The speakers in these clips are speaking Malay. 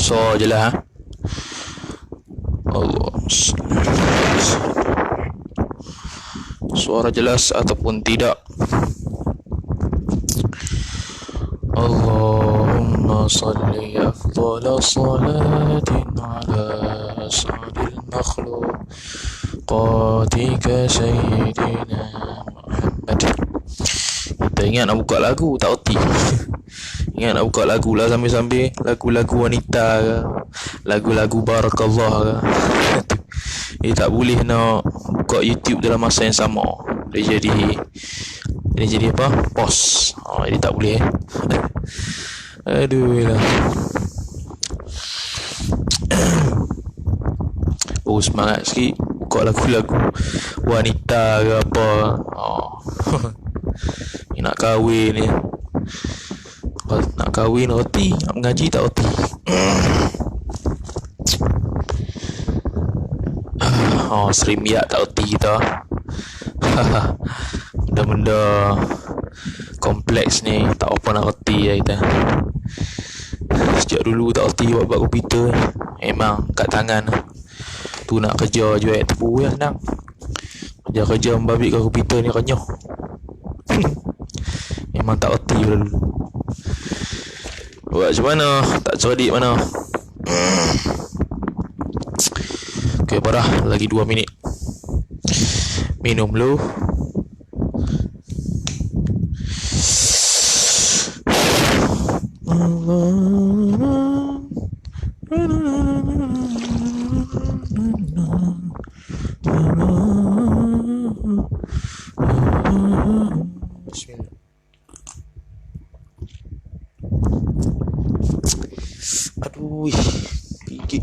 suara je lah. Allah, suara jelas ataupun tidak? Allahumma salli afdala salatin ala as'adil makhluqatika sayyidina Muhammad. Kita ingat nak buka lagu, tak erti. Ingat nak buka lagu lah sambil-sambil lagu-lagu wanita ke, lagu-lagu barakallah ke. Tak boleh nak buka YouTube dalam masa yang sama. Dia jadi apa? Pause. Jadi tak boleh Aduh lah. Semangat sikit buka lagu-lagu wanita ke apa. Ni nak kahwin ni. Nak kahwin roti, nak mengaji tak roti. Seri miak tak reti kita. Benda-benda kompleks ni tak apa nak reti lah kita. Sejak dulu tak reti buat komputer. Memang kat tangan tu nak kerja jual tepu ya senang. Kerja membabit kat komputer ni renyah. Memang tak reti dulu. Buat macam mana? Tak cerdik mana? Okay, parah. Lagi 2 minit. Minum dulu. Bismillah. Aduh, gigit.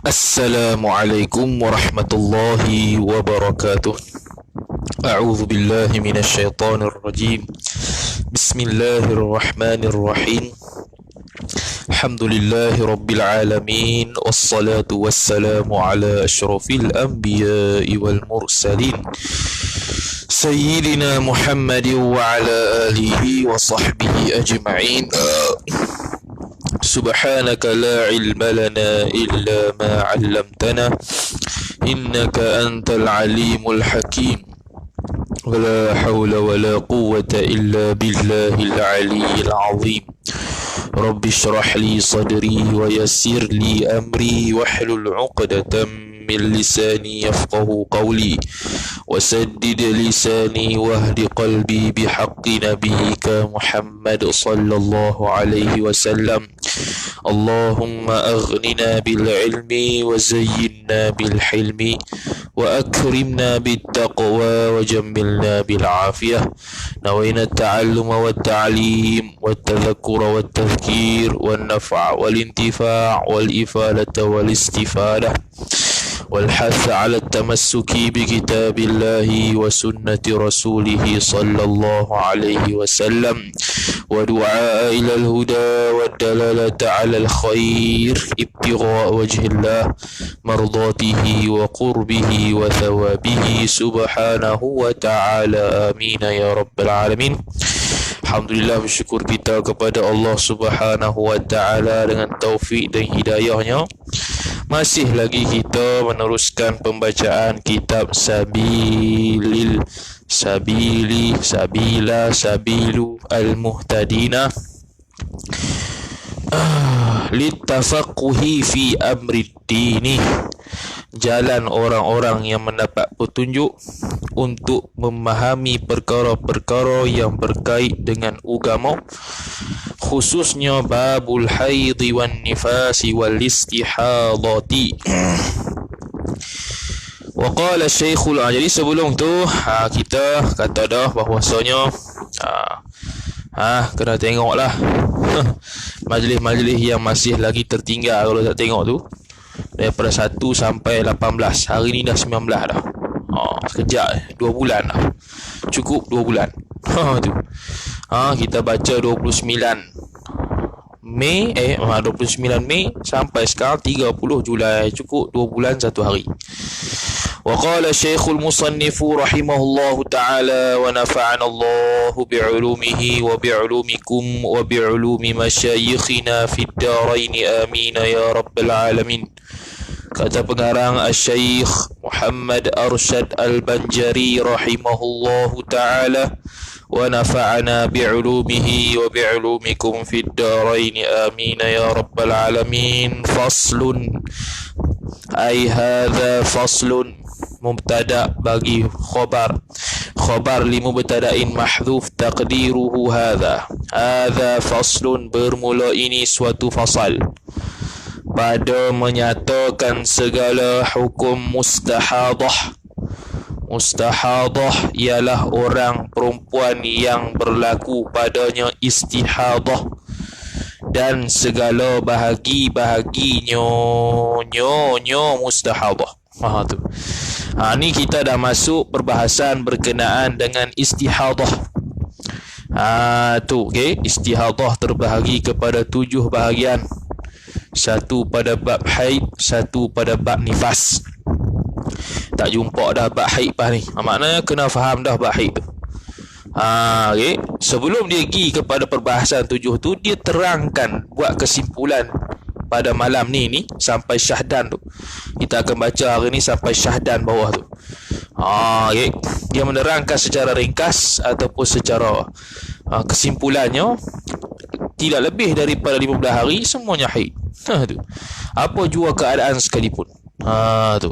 Assalamualaikum warahmatullahi wabarakatuh. A'udzu billahi minasyaitonir rajim. Bismillahirrahmanirrahim. Alhamdulillahi rabbil alamin, wassalatu wassalamu ala asyrafil anbiya'i wal mursalin, sayyidina Muhammadin wa ala alihi wa sahbihi ajma'in. Subhanaka la ilma lana illa ma 'allamtana innaka antal alimul hakim. Wala hawla wala quwwata illa billahil aliyyil azim. Rabbi shrah li sadri wa yassir li amri wahlul 'uqdatam min lisani yafqahu qawli wasaddid lisani wahdi qalbi bihaqqi nabiyyika Muhammad sallallahu alaihi wasallam. Allahumma aghnina bil ilmi wa zayyinna bil hilmi wa akrimna bit taqwa wa jammilna bil afiyah. Nawayna at-ta'alluma wat ta'lim wat tadhakkura wat tadhkir wan naf'a wal intifa' wal ifadata wal istifadah والحث على التمسك بكتاب الله وسنة رسوله صلى الله عليه وسلم ودعاء إلى الهدى والدلالة على الخير ابتغاء وجه الله مرضاته وقربه وثوابه سبحانه وتعالى آمين يا رب العالمين. Alhamdulillah, bersyukur kita kepada Allah Subhanahu wa taala dengan taufik dan hidayahnya. Masih lagi kita meneruskan pembacaan kitab Sabilu al-Muhtadina litafaqquhi fi amri dini. Jalan orang-orang yang mendapat petunjuk untuk memahami perkara-perkara yang berkait dengan agama, khususnya babul haidhi wan nifasi wal istihadati. Wa qala Syekhul, jadi sebelum tu kita kata dah bahawasanya kena tengoklah majlis-majlis yang masih lagi tertinggal. Kalau tak tengok tu daripada 1 sampai 18, hari ni dah 19 dah. Sekejap 2 bulan dah. Cukup 2 bulan. Tu. Kita baca 29 Mei sampai sekarang 30 Julai. Cukup 2 bulan 1 hari. وقال الشيخ المصنف رحمه الله تعالى ونفعنا الله بعلومه وبعلومكم وبعلوم مشايخنا في الدارين آمين يا رب العالمين. Kata pengarang Syekh Muhammad Arsyad Al-Banjari rahimahullahu ta'ala, wa nafa'ana bi'ulumihi wa bi'ulumikum fid darain amin ya rabbal alamin. Faslun, ay hadha faslun, mubtada bagi khabar li mubtada'in mahdhuf taqdiruhu hadha faslun, bermula ini suatu fasal pada menyatakan segala hukum mustahadah. Mustahadah ialah orang perempuan yang berlaku padanya istihadah dan segala bahagi-bahaginya mustahadah. Tu. Ni kita dah masuk perbahasan berkenaan dengan istihadah. Tu, okey, istihadah terbahagi kepada 7 bahagian. 1 pada bab haid, 1 pada bab nifas. Tak jumpa dah bab haid pas ni. Maknanya kena faham dah bab haid tu. Okay. Sebelum dia pergi kepada perbahasan 7 tu, dia terangkan, buat kesimpulan pada malam ni sampai syahdan tu. Kita akan baca hari ni sampai syahdan bawah tu. Okay. Dia menerangkan secara ringkas ataupun secara kesimpulannya, tidak lebih daripada 15 hari semuanya haid. Tu. Apa jua keadaan sekalipun. Tu.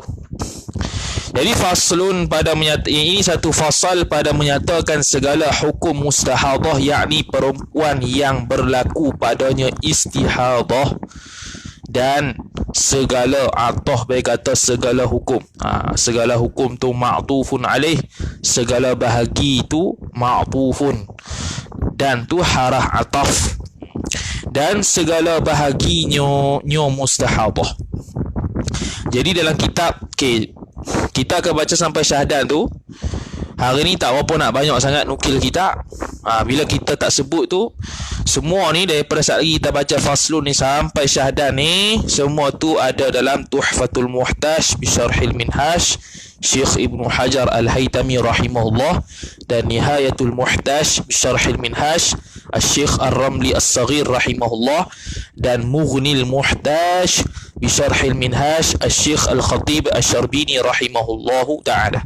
Jadi faslun pada ini satu fasal pada menyatakan segala hukum mustahadah, yakni perempuan yang berlaku padanya istihadah, dan segala atah baik kata segala hukum. Segala hukum tu ma'tufun alaih, segala bahagi tu ma'tufun, dan tu harah ataf, dan segala bahaginya mustahadah. Jadi dalam kitab, kita akan baca sampai syahdan tu. Hari ni tak berapa nak banyak sangat nukil kita. Bila kita tak sebut tu, semua ni daripada saat lagi kita baca faslun ni sampai syahdan ni, semua tu ada dalam Tuhfatul Muhtaj bi Syarhil Minhaj Syekh Ibnu Hajar Al-Haytami rahimahullah, dan Nihayatul Muhtaj bi Syarhil Minhaj Syekh Ar-Ramli As-Saghir rahimahullah, dan Mughnil Muhtaj bi Syarhil Minhaj Syekh Al-Khatib Asy-Syarbini rahimahullahu ta'ala.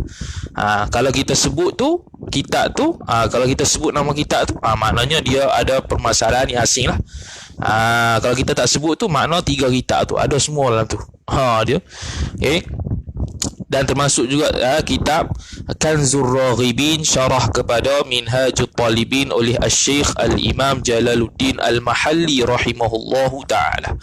Kalau kita sebut tu kitab tu, kalau kita sebut nama kitab tu, maknanya dia ada permasalahan yang asing lah. Kalau kita tak sebut tu, makna 3 kitab tu ada semua dalam tu. Dia. Okay. Dan termasuk juga kitab Kanzur Raghibin, syarah kepada Minhajut Talibin oleh Syekh Al-Imam Jalaluddin Al-Mahalli rahimahullahu ta'ala.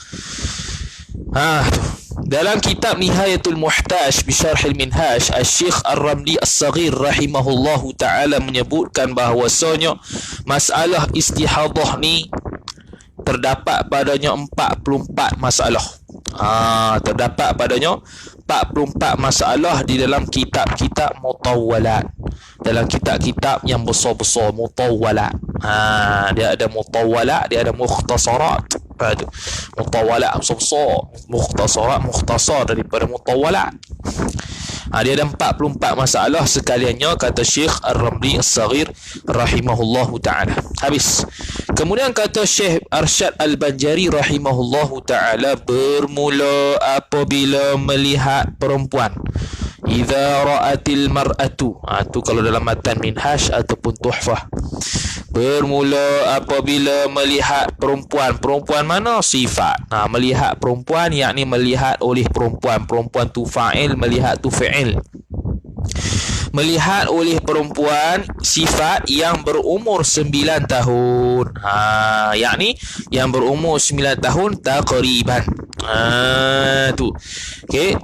Dalam kitab Nihayatul Muhtaj bi Syarhil Minhaj, Syekh Ar-Ramli As-Saghir rahimahullahu ta'ala menyebutkan bahawasanya masalah istihadah ni terdapat padanya 44 masalah. Terdapat padanya 44 masalah di dalam kitab-kitab mutawwalat. Dalam kitab-kitab yang besar-besar, mutawwalat. Dia ada mutawwalat, dia ada mukhtasarat. Mutawwalat besar-besar, mukhtasarat mukhtasar daripada mutawwalat. Dia ada 44 masalah sekaliannya, kata Syekh Ar-Ramli As-Saghir rahimahullahu ta'ala. Habis. Kemudian kata Syekh Arsyad Al-Banjari rahimahullahu ta'ala, bermula apabila melihat perempuan, idza ra'atil mar'atu, tu kalau dalam matan Minhaj ataupun Tuhfah, bermula apabila melihat perempuan. Perempuan mana? Sifat. Melihat perempuan, yakni melihat oleh perempuan. Perempuan tu fa'il, melihat tu fi'il. Melihat oleh perempuan sifat yang berumur 9 tahun. Yakni yang berumur 9 tahun takriban. Tu. Okey.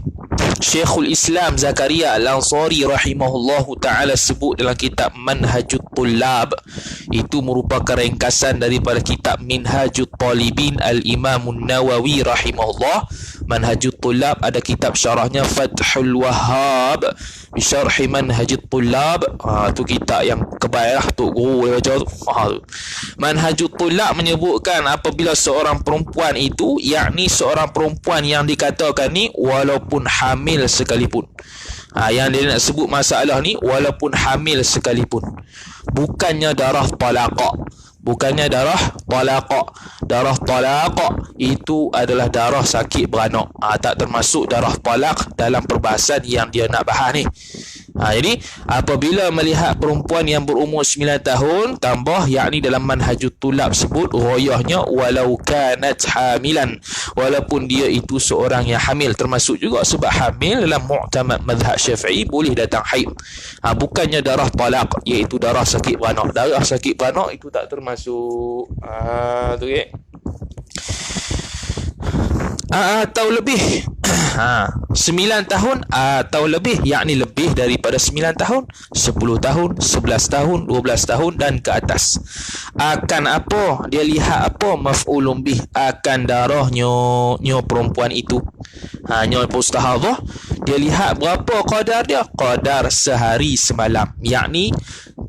Syekhul Islam Zakaria Al-Ansari rahimahullahu ta'ala sebut dalam kitab Manhajut Tullab. Itu merupakan ringkasan daripada kitab Minhajut Talibin Al-Imamun Nawawi rahimahullah. Manhajut Tullab ada kitab syarahnya Fathul Wahhab Bisyarhi Manhajut Tullab. Tu kitab yang kebaik lah Tok Guru dia baca tu. Manhajut Tullab menyebutkan apabila seorang perempuan itu, yakni seorang perempuan yang dikatakan ni walaupun hamil sekalipun. Yang dia nak sebut masalah ni walaupun hamil sekalipun, bukannya darah talaqah. Bukannya darah talaqah. Darah talaqah itu adalah darah sakit beranak. Tak termasuk darah talaq dalam perbahasan yang dia nak bahas ni. Jadi apabila melihat perempuan yang berumur 9 tahun tambah, yakni dalam Manhajut Tullab sebut royahnya walau kanat hamilan, walaupun dia itu seorang yang hamil. Termasuk juga sebab hamil dalam mu'tamad mazhab Syafi'i boleh datang haid. Bukannya darah talaq, iaitu darah sakit beranak. Darah sakit beranak itu tak termasuk. Tu okay. Atau lebih 9 tahun atau lebih, yakni lebih daripada 9 tahun, 10 tahun, 11 tahun, 12 tahun dan ke atas. Akan apa? Dia lihat apa? Maf'ulun bih, akan darahnya perempuan itu. Nyo pustahadah, dia lihat berapa qadar dia? Qadar sehari semalam, yakni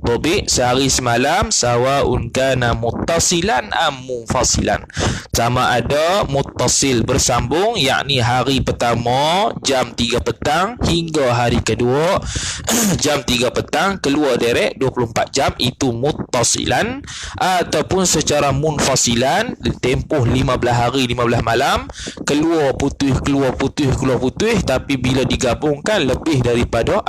Bobik sehari semalam, sawaun kana muttasilan am munfasilan. Sama ada muttasil bersambung, yakni hari pertama jam 3 petang hingga hari kedua jam 3 petang keluar direct 24 jam, itu muttasilan. Ataupun secara munfasilan, tempoh 15 hari 15 malam, keluar putih tapi bila digabungkan lebih daripada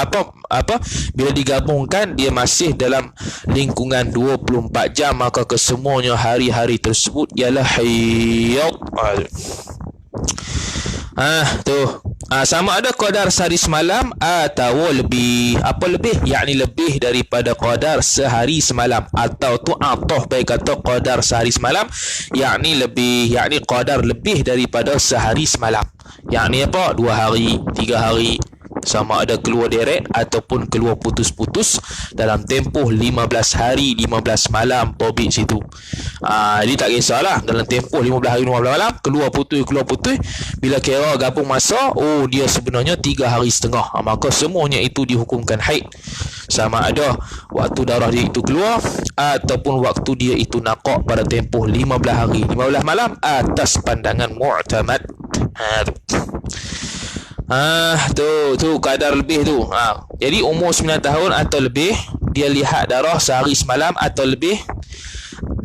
bila digabungkan dia masih dalam lingkungan 24 jam, maka kesemuanya hari-hari tersebut ialah haid. Sama ada qadar sehari semalam atau lebih. Apa lebih? Yakni lebih daripada qadar sehari semalam. Atau tu atoh baik kata qadar sehari semalam, yakni lebih, yakni qadar lebih daripada sehari semalam. Yakni apa? 2 hari, 3 hari, sama ada keluar direct ataupun keluar putus-putus dalam tempoh 15 hari 15 malam tobik situ. Jadi tak kisahlah dalam tempoh 15 hari 15 malam keluar putus, bila kira gabung masa, dia sebenarnya 3 hari setengah. Maka semuanya itu dihukumkan haid, sama ada waktu darah dia itu keluar ataupun waktu dia itu naqah pada tempoh 15 hari 15 malam atas pandangan mu'tamad. Tu kadar lebih tu. Jadi umur 9 tahun atau lebih, dia lihat darah sehari semalam atau lebih,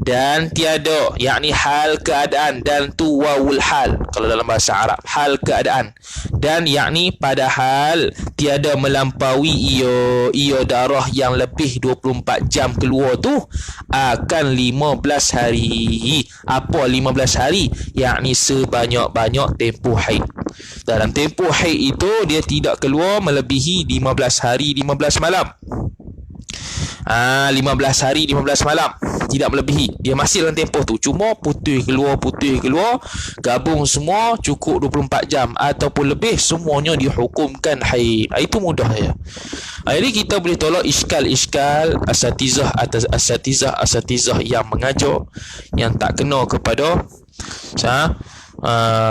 dan tiada, yakni hal keadaan, dan tu wawul hal kalau dalam bahasa Arab, hal keadaan, dan yakni pada hal tiada melampaui ia darah yang lebih 24 jam keluar tu akan 15 hari. Apa 15 hari? Yakni sebanyak-banyak tempoh haid. Dalam tempoh haid itu dia tidak keluar melebihi 15 hari 15 malam. 15 hari 15 malam tidak melebihi, dia masih dalam tempoh tu, cuma putih keluar, gabung semua cukup 24 jam ataupun lebih, semuanya dihukumkan haid. Itu mudah saja. Jadi kita boleh tolak iskal-iskal asatizah yang mengajar yang tak kena kepada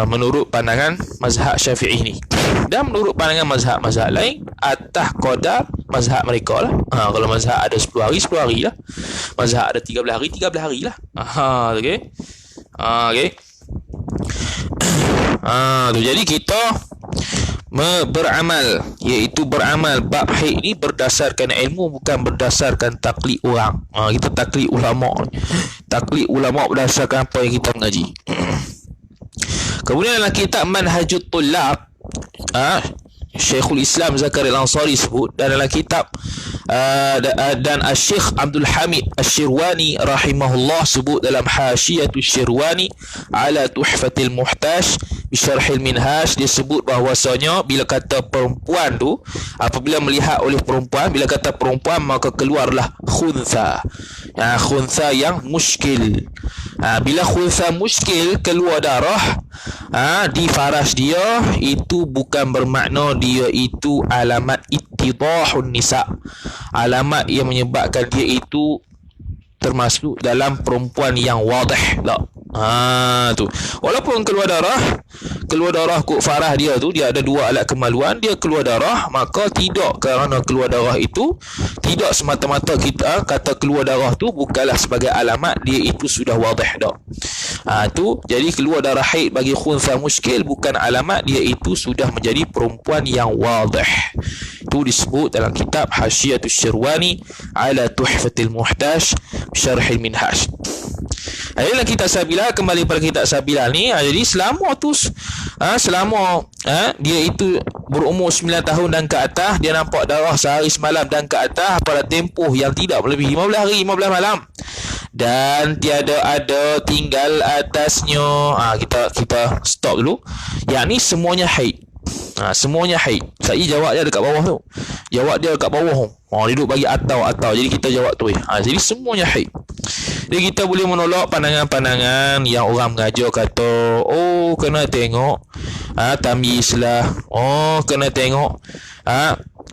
menurut pandangan mazhab Syafi'i ni. Dan menurut pandangan mazhab-mazhab lain, atas qadar mazhab mereka lah. Kalau mazhab ada 10 hari, 10 hari lah. Mazhab ada 13 hari, 13 hari lah. Okay. Jadi kita beramal, iaitu beramal bab haid ni berdasarkan ilmu, bukan berdasarkan taklid orang. Kita taklid ulama. Taklid ulama berdasarkan apa yang kita mengaji. Kemudian dalam kitab Manhajut Tullab, Syekhul Islam Zakaria Al-Ansari sebut, dan dalam kitab dan Syekh Abdul Hamid Asy-Syirwani rahimahullah sebut dalam Hasyiatus Syirwani ala Tuhfatil Muhtaj Bisyarhil Minhaj, dia sebut bahwasanya bila kata perempuan tu, apabila melihat oleh perempuan, bila kata perempuan maka keluarlah khuntha. Khuntha yang muskil. Bila khuntha muskil keluar darah, Di faras dia itu bukan bermakna dia itu alamat ittidahun nisa, alamat yang menyebabkan dia itu termasuk dalam perempuan yang wadih tak. Tu walaupun keluar darah kok farah dia tu, dia ada dua alat kemaluan, dia keluar darah, maka tidak kerana keluar darah itu tidak semata-mata kita kata keluar darah tu bukanlah sebagai alamat dia itu sudah wadih tak. Tu jadi keluar darah haid bagi khunsa muskil bukan alamat dia itu sudah menjadi perempuan yang wadih. Itu disebut dalam kitab Hasyiatus Syirwani ala Tuhfatil Muhtaj Syarhil Minhaj. Dalam kitab Sabilah, kembali pada kitab Sabilah ni, jadi selama tu dia itu berumur 9 tahun dan ke atas, dia nampak darah sehari semalam dan ke atas pada tempoh yang tidak melebihi 15 hari 15 malam, dan tiada ada tinggal atasnya. Kita stop dulu. Yang ni semuanya haid. Semuanya haid. Saya jawab dia dekat bawah tu. Jawab dia dekat bawah tu. Dia duduk bagi atau. Jadi kita jawab tu. Jadi semuanya haid. Jadi kita boleh menolak pandangan-pandangan yang orang mengajar kata, kena tengok tamyiz lah. Kena tengok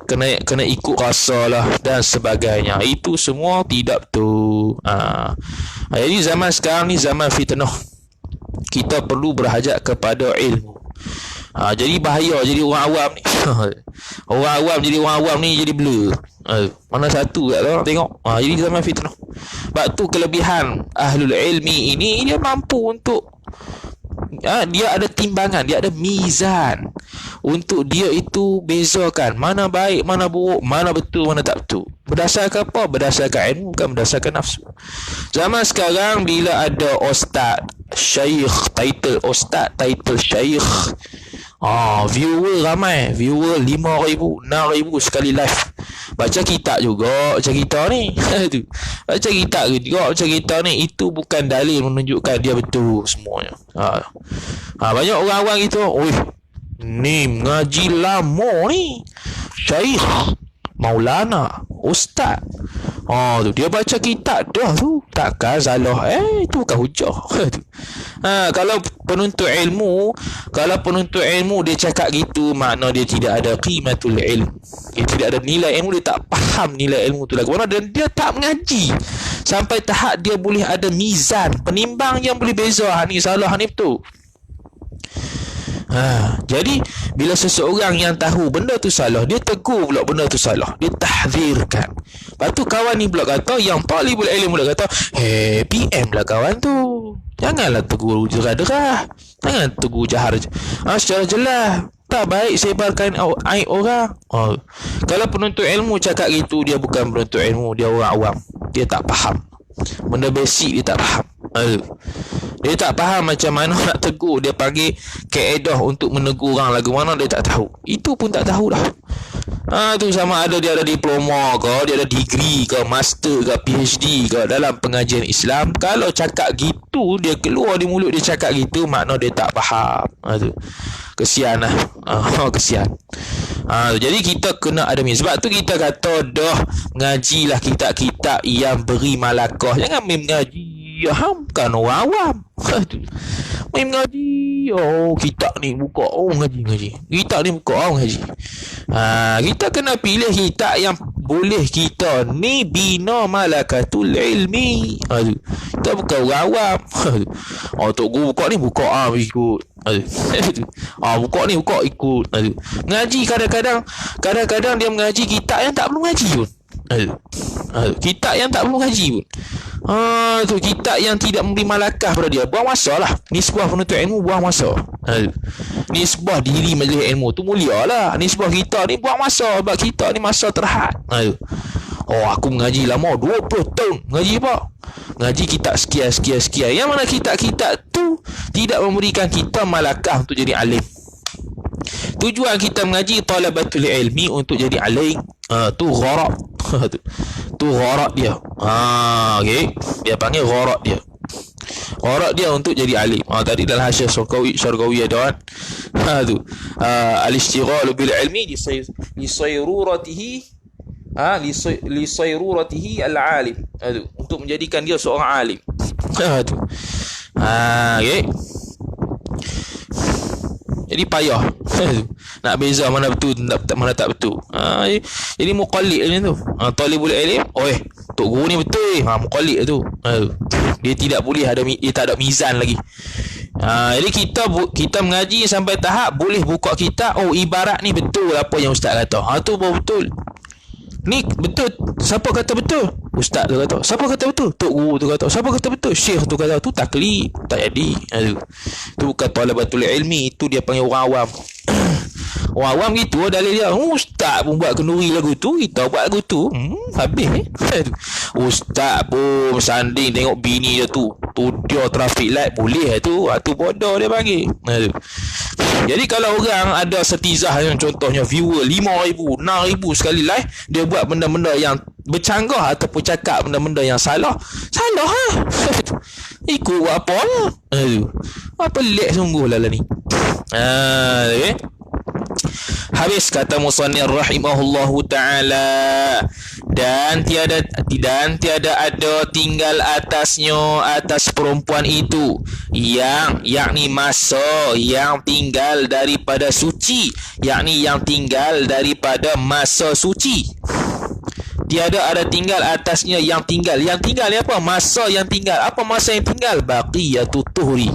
kena ikut rasa lah dan sebagainya. Itu semua tidak betul. Jadi zaman sekarang ni zaman fitnah. Kita perlu berhajat kepada ilmu. Jadi bahaya jadi orang awam ni. Orang awam jadi orang awam ni jadi blur. Mana satu kat tu tengok. Jadi zaman fitnah. Sebab tu kelebihan ahlul ilmi ini, dia mampu untuk dia ada timbangan, dia ada mizan untuk dia itu bezakan mana baik, mana buruk, mana betul, mana tak betul. Berdasarkan apa? Berdasarkan ilmu, bukan berdasarkan nafsu. Zaman sekarang bila ada ustaz, syekh, title ustaz, title syekh, viewer ramai, viewer 5,000, 6,000 sekali live. Baca kitab juga macam kita ni. Baca kitab juga macam kita ni. Itu bukan dalil menunjukkan dia betul semuanya. Banyak orang awam gitu. Ni mengaji lama ni, syekh, maulana, ustaz. Tu dia baca kitab dah tu. Takkan salah. Itu bukan hujah. Kalau penuntut ilmu dia cakap gitu, makna dia tidak ada qimatul ilm. Dia tidak ada nilai ilmu, dia tak faham nilai ilmu tu lagu mana, dan dia tak mengaji sampai tahap dia boleh ada mizan, penimbang yang boleh beza ni salah, ni betul. Jadi bila seseorang yang tahu benda tu salah, dia tegur pula benda tu salah, dia tahzirkan. Lepas tu kawan ni pula kata, yang talibul ilm pula kata, PM lah kawan tu, janganlah tegur derah-derah, jangan tegur jahar secara jelas, tak baik sebarkan aib orang. Kalau penuntut ilmu cakap gitu, dia bukan penuntut ilmu, dia orang awam, dia tak faham benda basic, dia tak faham. Dia tak faham macam mana nak tegur. Dia panggil kaedah untuk menegur orang lagu mana, dia tak tahu. Itu pun tak tahu dah. Tu sama ada dia ada diploma ke, dia ada degree ke, master ke, PhD ke dalam pengajian Islam. Kalau cakap gitu, dia keluar di mulut dia cakap gitu, makna dia tak faham. Tu kesian lah. Kesian. Jadi kita kena ada mizan. Sebab tu kita kata dah mengajilah kitab-kitab yang beri malakah. Jangan main mengaji bukan orang awam. Main mengaji, kitab ni buka, ngaji. Kitab ni buka, ngaji. Kita kena pilih kitab yang boleh kita ni bina malakatul ilmi. Kita bukan orang awam. Tok guru buka ni buka, ikut. Buka ni buka, ikut. Ngaji kadang-kadang dia mengaji kitab yang tak perlu ngaji pun. Kitab yang tak perlu ngaji pun. Tu kitab yang tidak memberi malakah pada dia, buang masa lah. Nisbah penuntut ilmu, buang masa. Nisbah diri majlis ilmu tu mulia lah. Nisbah kita ni buang masa, sebab kita ni masa terhad. Aku mengaji lama 20 tahun. Ngaji apa? Ngaji kitab sekian. Yang mana kitab-kitab tu tidak memberikan kita malakah untuk jadi alim. Tujuan kita mengaji talabatul ilmi untuk jadi alim. Tu gharak. Tu gharak dia. Okey, dia panggil gharak dia. Gharak dia untuk jadi alim. Tadi dalam Hasyiah Syarqawi ada kan. Tu al-ishtighal bil ilmi li sayruratihi li sayruratihi al-alim. Untuk menjadikan dia seorang alim. Tu. Okey. Jadi payah. Nak beza mana betul mana tak betul. Jadi muqallid ni tu. Talibul ilm, tok guru ni betul. Muqallid tu. Dia tidak boleh dia tak ada mizan lagi. Jadi kita mengaji sampai tahap boleh buka kitab, ibarat ni betul apa yang ustaz kata. Tu baru betul. Ni betul. Siapa kata betul? Ustaz tu kata. Siapa kata betul? Tok guru tu kata. Siapa kata betul? Syekh tu kata. Tu taklid. Tak jadi. Tu bukan talabatul ilmi. Itu dia panggil orang awam. Orang awam gitu dalil dia. Ustaz pun buat kenduri lagu tu, kita buat lagu tu. Habis Ustaz pun sanding tengok bini dia tu. Tu dia traffic light boleh tu. Tu bodoh dia panggil. Jadi kalau orang ada setizah yang contohnya viewer 5,000, 6,000 sekali live, dia buat benda-benda yang bercanggah ataupun cakap benda-benda yang salah ikut buat apa lah. Apa pelik sungguh lah ni. Okay. Habis kata musannif rahimahullahu taala, dan tiada ada tinggal atas perempuan itu yakni masa yang tinggal daripada suci, yakni yang tinggal daripada masa suci. Tiada ada tinggal atasnya yang tinggal ni apa? Masa yang tinggal. Apa masa yang tinggal? Baqiyatut tuhri.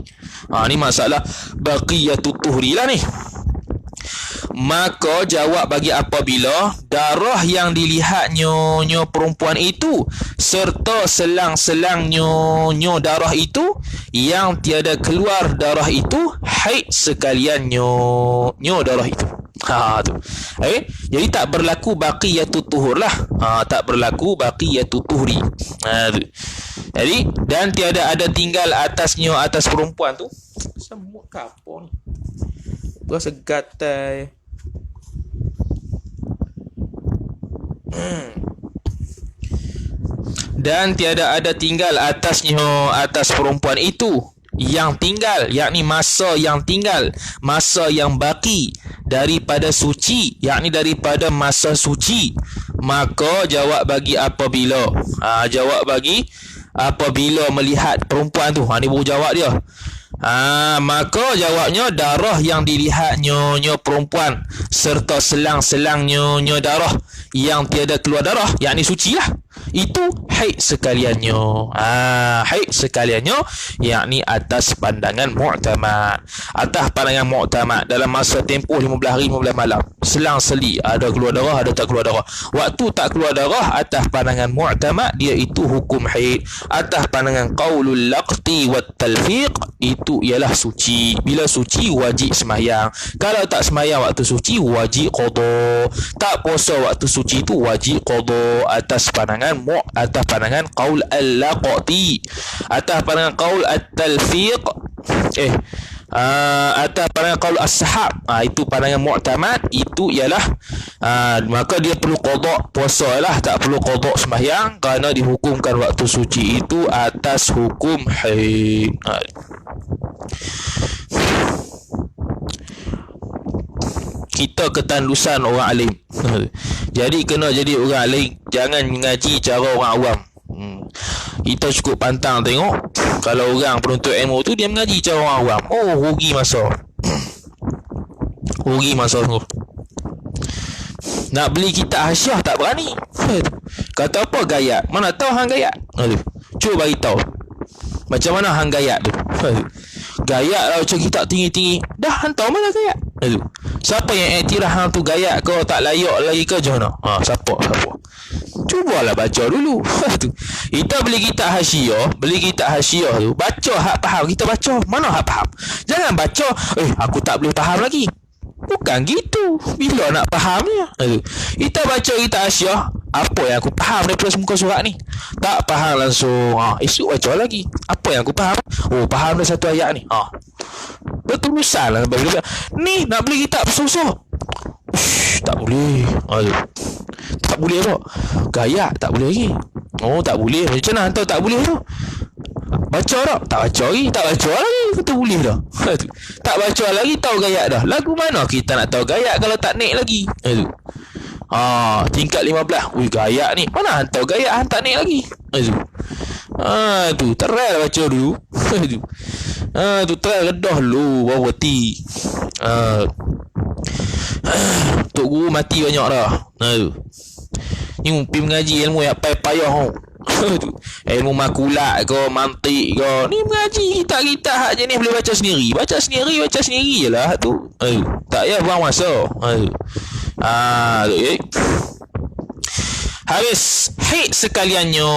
Ni masalah baqiyatut tuhri lah ni. Maka jawab bagi apabila darah yang dilihat nyonya perempuan itu serta selang-selang nyonya darah itu yang tiada keluar darah itu haid sekalian nyonya darah itu. Tu. Jadi tak berlaku baqiyatut tuhur lah. Tak berlaku baqiyatut tuhri. Tu. Jadi dan tiada ada tinggal atas perempuan tu. Semut ke apa ni? Rasa gatal. Dan tiada ada tinggal atas perempuan itu yang tinggal, yakni masa yang tinggal, masa yang baki daripada suci, yakni daripada masa suci. Maka jawab bagi apabila melihat perempuan tu. Ni baru jawab dia. Maka jawabnya darah yang dilihat nyonya perempuan serta selang-selang nyonya darah yang tiada keluar darah, yakni suci lah, itu haid sekaliannya. Haid sekaliannya, yakni atas pandangan mu'tamad. Atas pandangan mu'tamad dalam masa tempoh 15 hari 15 malam, selang-seli ada keluar darah, ada tak keluar darah. Waktu tak keluar darah, atas pandangan mu'tamad dia itu hukum haid. Atas pandangan qaulul laqti wat talfiq, itu ialah suci. Bila suci wajib sembahyang. Kalau tak sembahyang waktu suci wajib qada. Tak puasa waktu suci itu wajib qada atas pandangan qaul al-laqti. Atas pandangan qaul at-talfiq atas pandangan qaul as-sahab, itu pandangan mu'tamad, itu ialah maka dia perlu qada puasa lah, tak perlu qada sembahyang kerana dihukumkan waktu suci itu atas hukum haid. Kita ketandusan orang alim. Jadi kena jadi orang alim, jangan mengaji cara orang awam. Kita cukup pantang tengok kalau orang penuntut ilmu tu dia mengaji cara orang awam. Rugi masa. Rugi masa sungguh. Nak beli kitab hasiah tak berani. Kata apa gayat? Mana tahu hang gayat? Cuba bagi tahu. Macam mana hang gayat tu? Gayat lah macam kitab tinggi-tinggi. Dah hantar mana gayat? Siapa yang iktiraf hang tu gayat kau tak layak lagi ke macam mana? Siapa? Cubalah baca dulu. Kita beli kitab hasiah tu, baca hak faham, kita baca mana hak faham. Jangan baca aku tak boleh faham lagi. Bukan gitu. Bila nak fahamnya? Kita baca kitab hasiah, apa yang aku faham daripada muka surat ni? Tak faham langsung. Esok baca lagi. Apa yang aku faham? Faham dah satu ayat ni. Berterusan lah. Ni nak beli kitab susah. Tak boleh. Tak boleh apa? Gaya tak boleh lagi. Tak boleh. Macam mana hantar tak boleh tu? Baca tak? Tak baca lagi. Kata boleh dah. Tak baca lagi tahu gaya dah. Lagu mana kita nak tahu gaya kalau tak naik lagi? Tingkat 15. Gaya ni. Mana hantar gaya hantar naik lagi? Tu terai lah baca dulu. Tu try redah lu baru berhenti. Tok guru mati banyak dah. Tu. Ni pergi mengaji ilmu yang payah-payah. Ilmu makulat ke, mantik ke. Ni mengaji kita hak jenis boleh baca sendiri. Baca sendiri je lah tu. Tak payah buang masa. Tu habis haid sekaliannya.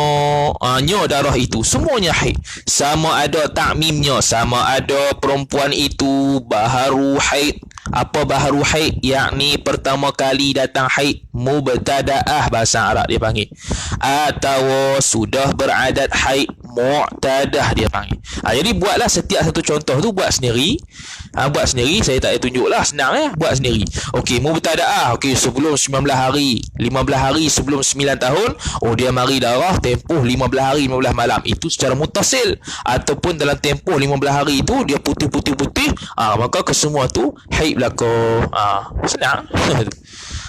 Nyo darah itu semuanya haid. Sama ada takmimnya, sama ada perempuan itu baharu haid. Apa baharu haid? Yakni pertama kali datang haid, mubtadaah bahasa Arab dia panggil, atau sudah beradat haid, mu'tadah dia panggil. Jadi buatlah setiap satu contoh tu buat sendiri. Buat sendiri, saya tak payah tunjuk lah, senang buat sendiri. Okey, mubtadaah, okey, sebelum 19 hari, 15 hari sebelum 9 tahun, dia mari darah tempoh 15 hari 15 malam, itu secara mutasil. Ataupun dalam tempoh 15 hari itu dia putih-putih, maka kesemua tu haid berlaku. Senang.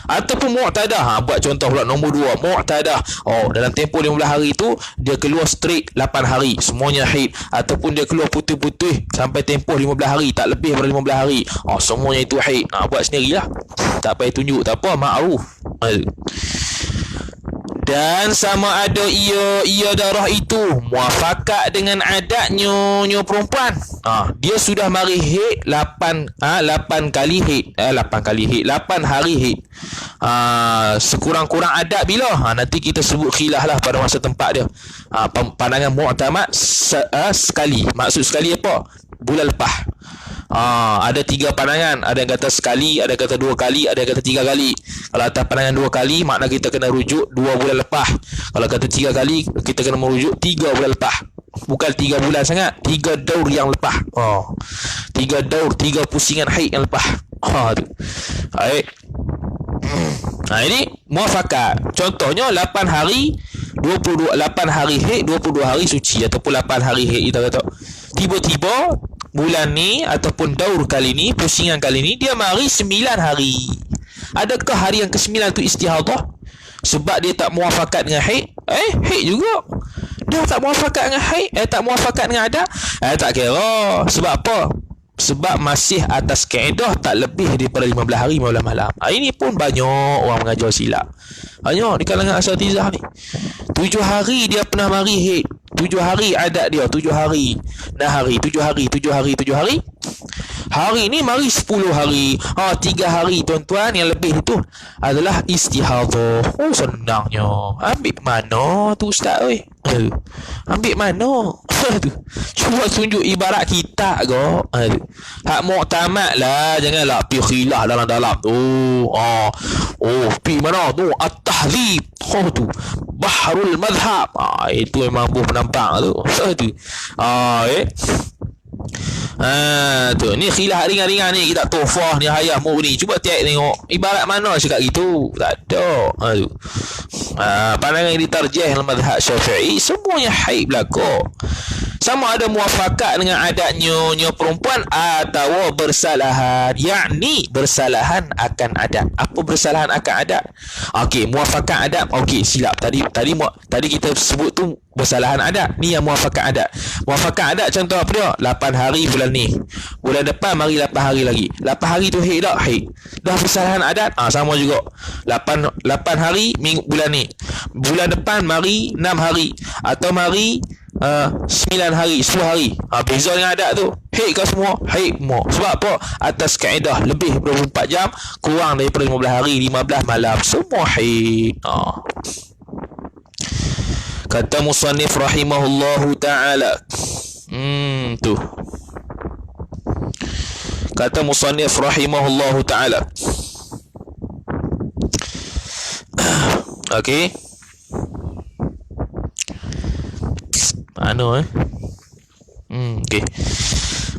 Ataupun mu'tadah, buat contoh pula nombor 2, mu'tadah. Dalam tempoh 15 hari itu dia keluar straight 8 hari, semuanya haid. Ataupun dia keluar putih-putih sampai tempoh 15 hari, tak lebih daripada 15 hari, semuanya itu haid. Buat sendirilah, tak payah tunjuk, tak apa, ma'ruf. Dan sama ada ia darah itu muafakat dengan adatnya perempuan. Dia sudah mari haid 8 kali haid, 8 hari haid. Sekurang-kurang adat bila? Nanti kita sebut khilaf lah pada masa tempat dia. Pandangan mu'tamad sekali. Maksud sekali apa? Bulan lepas. Ada 3 pandangan. Ada yang kata sekali, ada yang kata 2 kali, ada yang kata 3 kali. Kalau atas pandangan 2 kali, makna kita kena rujuk 2 bulan lepas. Kalau kata 3 kali, kita kena merujuk 3 bulan lepas. Bukan 3 bulan sangat, 3 daur yang lepas. 3 daur, 3 pusingan haid yang lepas. Tu. Baik. Ini muafakat. Contohnya 8 hari 22, 8 hari haid, 22 hari suci, ataupun 8 hari haid kita kata. Tiba-tiba bulan ni ataupun daur kali ni, pusingan kali ni, dia mari 9 hari. Adakah hari yang ke-9 tu istihadah? Sebab dia tak muafakat dengan haid? Haid juga. Dia tak muafakat dengan haid, tak muafakat dengan adat, tak kira. Sebab apa? Sebab masih atas kaedah tak lebih daripada 15 hari 15 malam. Ini pun banyak orang mengajar silap. Banyak di kalangan asatizah ni. 7 hari dia pernah mari haid. 7 hari adat dia, 7 hari nahari, 7 hari. Hari ni mari 10 hari. 3 hari tuan-tuan, yang lebih itu adalah istihadah. Senangnya. Ambil mana tu ustaz oi? Ambil mana? Cuba tunjuk ibarat kita ke. Hak mu'tamad lah, janganlah pi khilaf dalam-dalam tu. Pi mana tu? At-tahzib. Tu Bahrul Madhab. Itu memang buah penampak tu. Tu ni khilaf ringan-ringan ni, kita tofah ni hayah murni. Cuba tengok ibarat mana cakap gitu. Tak ada. Pandangan yang ditarjih dalam mazhab Syafi'i semuanya haid berlaku. Sama ada muafakat dengan adatnya perempuan atau bersalahan, yakni bersalahan akan adat. Apa bersalahan akan adat? Okey, muafakat adat. Okey, silap. Tadi kita sebut tu bersalahan adat. Ni yang muafakat adat. Muafakat adat contoh apa dia? 8 hari bulan ni. Bulan depan mari 8 hari lagi. 8 hari tu haid tak? Haid. Dah bersalahan adat? Sama juga. 8 hari bulan ni. Bulan depan mari 6 hari atau mari 9 hari, 10 hari. Beza dengan adat tu. Haid kau semua? Haid semua. Sebab apa? Atas kaedah lebih 24 jam, kurang daripada 15 hari, 15 malam, semua haid. Kata musannif rahimahullahu ta'ala. Tu. Kata musannif rahimahullahu ta'ala. Okey. Mana okey.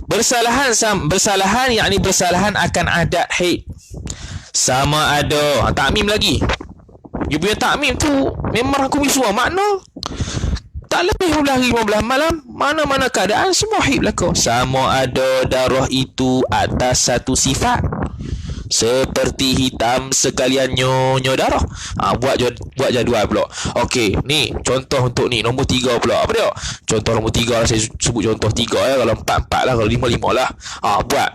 Bersalahan yakni bersalahan akan adat haid. Sama ada takmim lagi. Dia punya takmim tu memang aku misua, makna tak lebih 15 hari 15 malam, mana-mana keadaan semua haid berlaku. Sama ada darah itu atas satu sifat. seperti hitam sekalian nyonya darah. Buat jadual pula. Okey, ni contoh untuk ni nombor 3 pula. Apa dia? Contoh nombor 3 lah, saya sebut contoh 3 ya. Kalau 4 lah, kalau 5 lah. Buat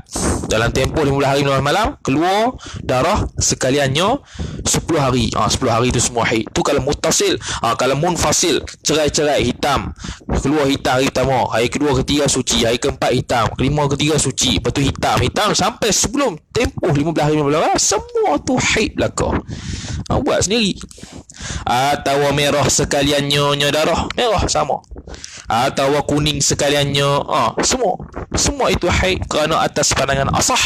dalam tempoh 15 hari 15 malam, keluar darah sekaliannya 10 hari. 10 hari tu semua haid. Tu kalau mutasil. Kalau munfasil, cerai-cerai, hitam. Keluar hitam hari pertama, hari kedua ketiga suci, hari keempat hitam, kelima ketiga suci, lepas tu hitam sampai sebelum tempoh 15 hari 15 malam, semua tu haid belaka. Buat sendiri. Atau merah sekalian nyonya darah, merah sama. Atau kuning sekaliannya, semua itu haid kerana atas pandangan asah,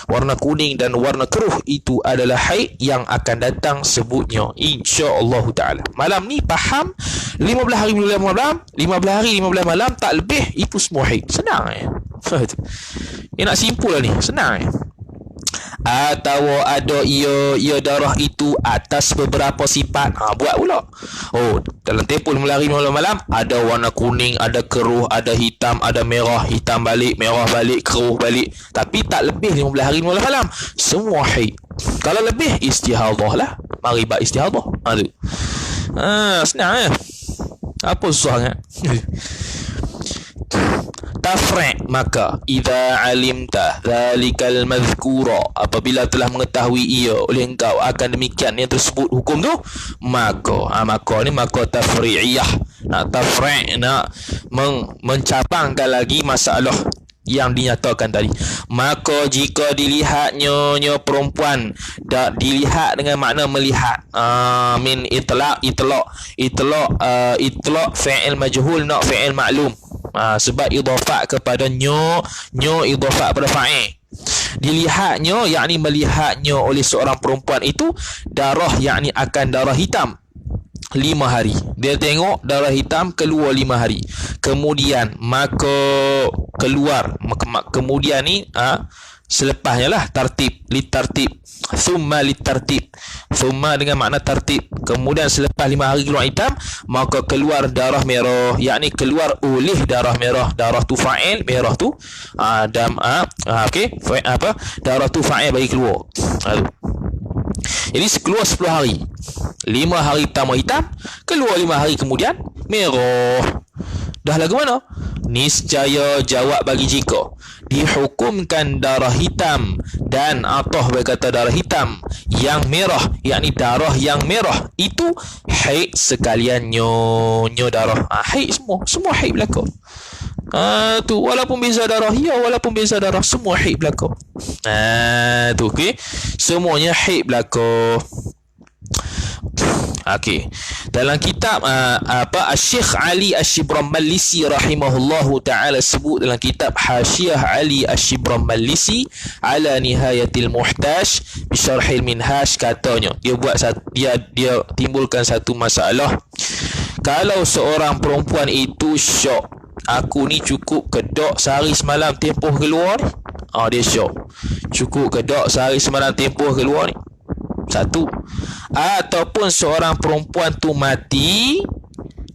warna kuning dan warna keruh itu adalah haid yang akan datang sebutnya insya-Allah taala. Malam ni faham 15 hari 15 malam, 15 hari 15 malam tak lebih, itu semua haid. Senang nak simpul lah ni, senang Atau ada ia darah itu atas beberapa sifat. Buat pula. Dalam tempoh 15 hari 15 malam, ada warna kuning, ada keruh, ada hitam, ada merah, hitam balik, merah balik, keruh balik. Tapi tak lebih 15 hari 15 malam. Semua haid. Kalau lebih, istihadah lah. Mari buat istihadah. Senang Apa susah Tafri' maka idza alimta zalikal madhkura, apabila telah mengetahui ia oleh engkau akan demikian yang tersebut hukum tu, maka ni maka tafri'iyah. Tafri' nak mencabangkan lagi masalah yang dinyatakan tadi. Maka jika dilihatnya perempuan, dilihat dengan makna melihat, min itlaq fi'il majhul, nak fi'il maklum. Sebab idhafat kepada nyo idhafat pada fa'il. Dilihatnya, yakni melihatnya oleh seorang perempuan itu darah, yakni akan darah hitam 5 hari. Dia tengok darah hitam keluar 5 hari. Kemudian maka keluar, kemudian ni selepasnya lah litartib, thumma litartib, thumma dengan makna tartib. Kemudian selepas 5 hari keluar hitam, maka keluar darah merah, yakni keluar oleh darah merah. Darah tu fa'il, merah tu darah tu fa'il bagi keluar. Jadi keluar 10 hari. 5 hari pertama hitam, keluar 5 hari kemudian merah. Dah lagu mana? Niscaya jawab bagi jika dihukumkan darah hitam dan atau berkata darah hitam yang merah, yakni darah yang merah itu haid sekalian nyo darah. Haid semua haid belaka. Tu walaupun beza darah, walaupun beza darah, semua haid belaka. Tu okey, semuanya haid belaka. Okey. Dalam kitab Syekh Ali Asy-Syibramallisi rahimahullahu taala sebut dalam kitab Hasyiah Ali Asy-Syibramallisi ala Nihayatil Muhtaj bi Syarhil Minhaj, katanya dia timbulkan satu masalah. Kalau seorang perempuan itu syok, aku ni cukup kedok sehari semalam tempoh keluar ni. Dia syok. Cukup kedok sehari semalam tempoh keluar ni. Satu. Ataupun seorang perempuan tu mati,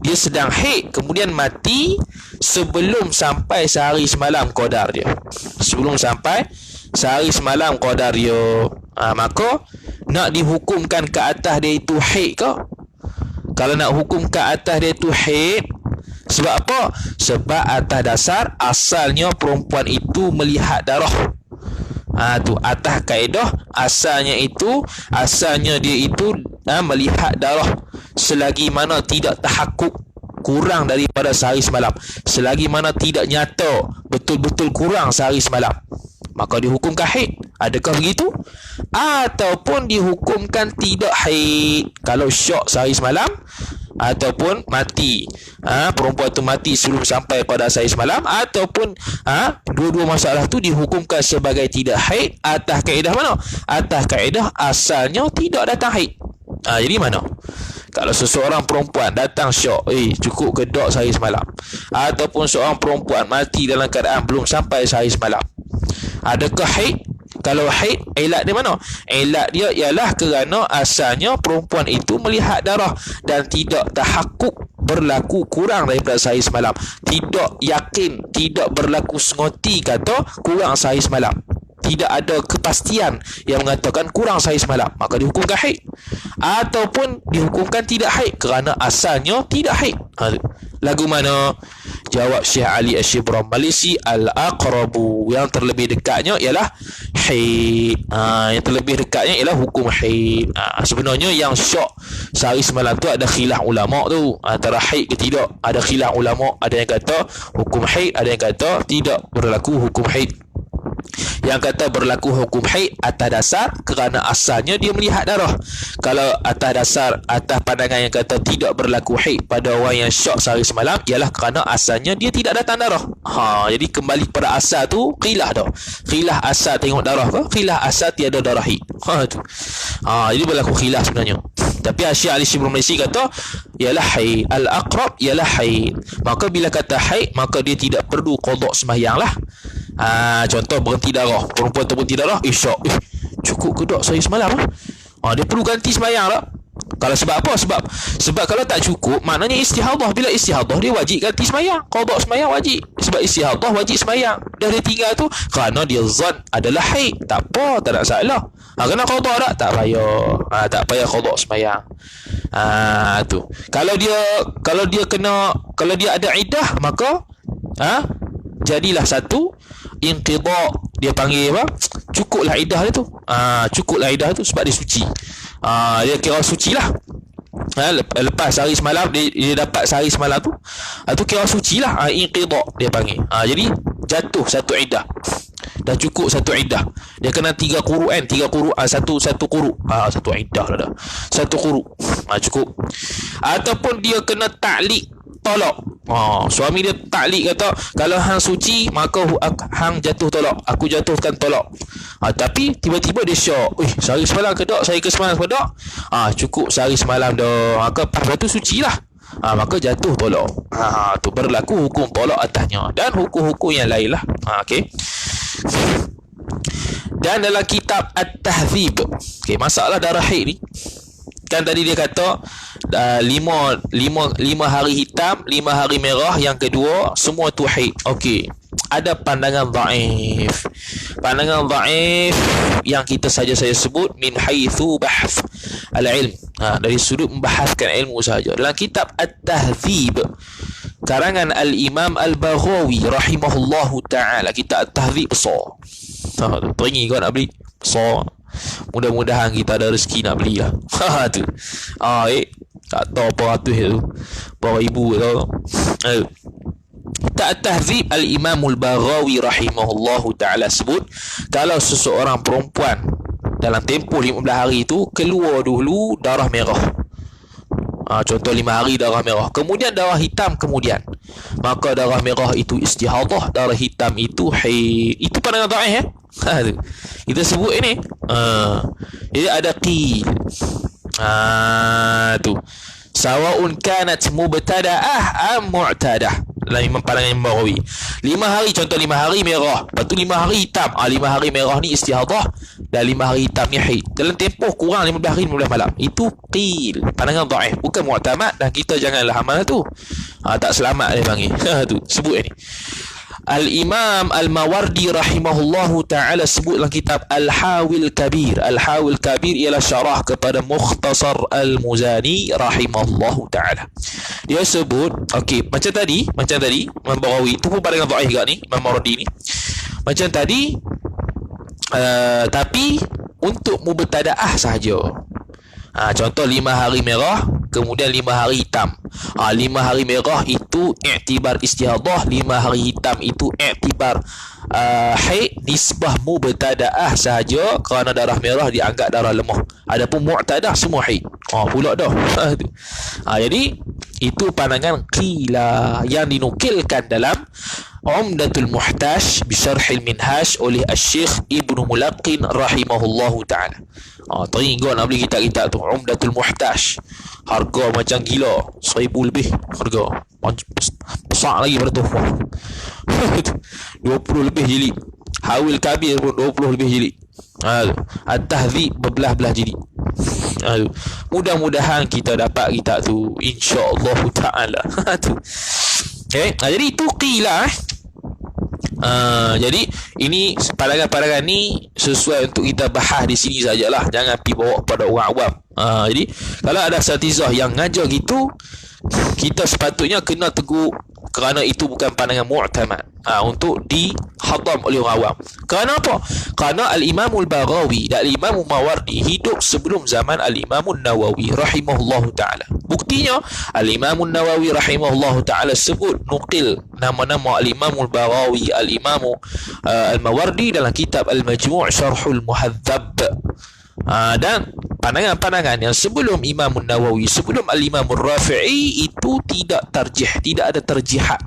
dia sedang haid, kemudian mati sebelum sampai sehari semalam qadar dia. Sebelum sampai sehari semalam qadar dia. Maka nak dihukumkan ke atas dia itu haid ke? Kalau nak hukum ke atas dia itu haid, sebab apa? Sebab atas dasar asalnya perempuan itu melihat darah. Tu atas kaedah asalnya dia itu melihat darah selagi mana tidak tahakkuk kurang daripada sehari semalam, selagi mana tidak nyata betul-betul kurang sehari semalam, maka dihukumkan haid. Adakah begitu? Ataupun dihukumkan tidak haid kalau syok sehari semalam ataupun mati, perempuan tu mati sebelum sampai pada sehari semalam, ataupun dua-dua masalah tu dihukumkan sebagai tidak haid atas kaedah mana? Atas kaedah asalnya tidak datang haid. Jadi mana? Kalau seseorang perempuan datang syok, cukup kedok sehari semalam, ataupun seorang perempuan mati dalam keadaan belum sampai sehari semalam, adakah haid? Kalau haid, ilat dia mana? Ilat dia ialah kerana asalnya perempuan itu melihat darah dan tidak tahakkuk berlaku kurang daripada sehari semalam. Tidak yakin, tidak berlaku sengoti kata kurang sehari semalam. tidak ada kepastian yang mengatakan kurang sehari semalam, maka dihukumkan haid. Ataupun dihukumkan tidak haid kerana asalnya tidak haid. Lagu mana? Jawab Syekh Ali Asy-Syibran Malisi, al-aqrabu, yang terlebih dekatnya ialah haid. Yang terlebih dekatnya ialah hukum haid. Sebenarnya yang syok sehari semalam tu ada khilaf ulama tu, antara haid ke tidak. Ada khilaf ulama, ada yang kata hukum haid, ada yang kata tidak berlaku hukum haid. Yang kata berlaku hukum haid atas dasar kerana asalnya dia melihat darah. Kalau atas dasar, atas pandangan yang kata tidak berlaku haid pada orang yang syok sehari semalam, ialah kerana asalnya dia tidak datang darah. Jadi kembali pada asal tu khilaf dah. Khilaf asal tengok darah ke, khilaf asal tiada darah haid. Jadi berlaku khilaf sebenarnya. Tapi Syekh Ali Asy-Syibran Malisi kata ialah haid, al-aqrab ialah haid. Maka bila kata haid, maka dia tidak perlu qada sembahyang lah. Contoh berhenti darah, perempuan terberhenti darah, syok, cukup ke tak saya semalam? Dia perlu ganti sembahyang lah. Kalau sebab apa? Sebab kalau tak cukup, maknanya istihadah. Bila istihadah, dia wajib ganti sembahyang, qada sembahyang wajib. Sebab istihadah wajib sembahyang. Dah dia tinggal tu kerana dia zan adalah haid, tak apa, tak ada masalah. Kena qada tak? Tak payah. Tak payah qada sembahyang. Tu. Kalau dia ada iddah, maka jadilah satu inqidha, dia panggil apa? Cukuplah iddah dia tu. Cukuplah iddah tu sebab dia suci. Dia kira suci lah. Lepas sehari semalam dia dapat sehari semalam tu, kira suci lah. Inqidha dia panggil. Jadi jatuh satu iddah. Dah cukup satu iddah. Dia kena 3 quru kan? 3 quru, satu quru. Satu iddah lah dah. Satu quru. Cukup. Ataupun dia kena ta'liq, tolak. Suami dia taklik, kata kalau hang suci maka hang jatuh tolak, aku jatuhkan tolak. Tapi tiba-tiba dia syok, sehari semalam ke tak, sehari ke semalam ke tak, cukup sehari semalam dah, maka lepas tu suci lah. Maka jatuh tolak. Tu berlaku hukum tolak atasnya dan hukum-hukum yang lain lah. Okey. Dan dalam kitab At-Tahdzib, masalah darah haid ni, kan tadi dia kata 5 hari hitam, 5 hari merah, yang kedua semua tu haid. Okey. Ada pandangan dhaif. Pandangan dhaif yang kita saja saya sebut min haitsu bahth al-ilm. Dari sudut membahaskan ilmu saja. Dalam kitab At-Tahdzib karangan Al-Imam Al-Baghawi rahimahullahu taala, kitab At-Tahdzib besar. Teringin kau nak beli besar. Mudah-mudahan kita ada rezeki nak beli lah. Tu. Tak tahu apa ratus tu, berapa ribu tau. At-Tahdzib Al-Imam Al-Baghawi rahimahullahu ta'ala sebut, kalau seseorang perempuan dalam tempoh 15 hari itu keluar dulu darah merah, contoh 5 hari darah merah, kemudian darah hitam, kemudian maka darah merah itu istihadah, darah hitam itu haid. Itu pandangan dhaif kita sebut ini. Jadi ada qil. Tu sawaun kanat mubtada'ah am mu'tadah. Dalam pandangan Imam Baghawi, 5 hari, contoh 5 hari merah, lepas tu 5 hari hitam. 5 hari merah ni istihadah dan 5 hari hitam ni haid. Dalam tempoh kurang 15 hari 15 malam. Itu qil, pandangan dhaif, bukan mu'tamad, dan kita janganlah amal tu. Tak selamat dia panggil. Tu sebut ni. Al-Imam Al-Mawardi rahimahullahu ta'ala sebut dalam kitab Al-Hawil Kabir. Al-Hawil Kabir ialah syarah kepada Mukhtasar Al-Muzani rahimahullahu ta'ala. Dia sebut, macam tadi Imam Baghawi, itu pun pandangan dhaif juga ni Imam Mawardi ni. Macam tadi, tapi untuk mubtada'ah sahaja. Contoh 5 hari merah, kemudian 5 hari hitam. 5 hari merah itu iktibar istihadah, 5 hari hitam itu iktibar haid, nisbah mubtada'ah sahaja kerana darah merah dianggap darah lemah. Adapun mu'tadah semua haid. Pula dah. Jadi itu pandangan qila yang dinukilkan dalam Umdatul Muhtaj bi Syarhil Minhaj oleh Asy-Syaikh Ibnu Mulaqqin rahimahullahu ta'ala. Teringat nak beli kitab-kitab tu, Umdatul Muhtaj. Harga macam gila, 1000 lebih harga. Besar lagi pada tu. 20 lebih jilid. Hawil Kabir pun 20 lebih jilid. At-Tahdzib berbelah-belah jilid. Mudah-mudahan kita dapat kitab tu, insya-Allah taala. Tu. Jadi itu qila. Jadi ini pandangan-pandangan ni sesuai untuk kita bahas di sini sajalah, jangan pergi bawa pada orang awam. Jadi kalau ada asatizah yang ngajar gitu, kita sepatutnya kena tegur, kerana itu bukan pandangan mu'tamad untuk dihadam oleh orang awam. Kerana apa? Kerana Al-Imamul Baghawi dan Al-Imamul Mawardi hidup sebelum zaman Al-Imamul Nawawi rahimahullahu ta'ala. Buktinya Al-Imamul Nawawi rahimahullahu ta'ala sebut, nukil nama-nama Al-Imamul Baghawi, Al-Imamu Al-Mawardi dalam kitab Al-Majmu' Syarhul Muhadzab. Dan pandangan-pandangan yang sebelum Imam Nawawi, sebelum Al-Imam Rafi'i itu tidak tarjih, tidak ada terjihat.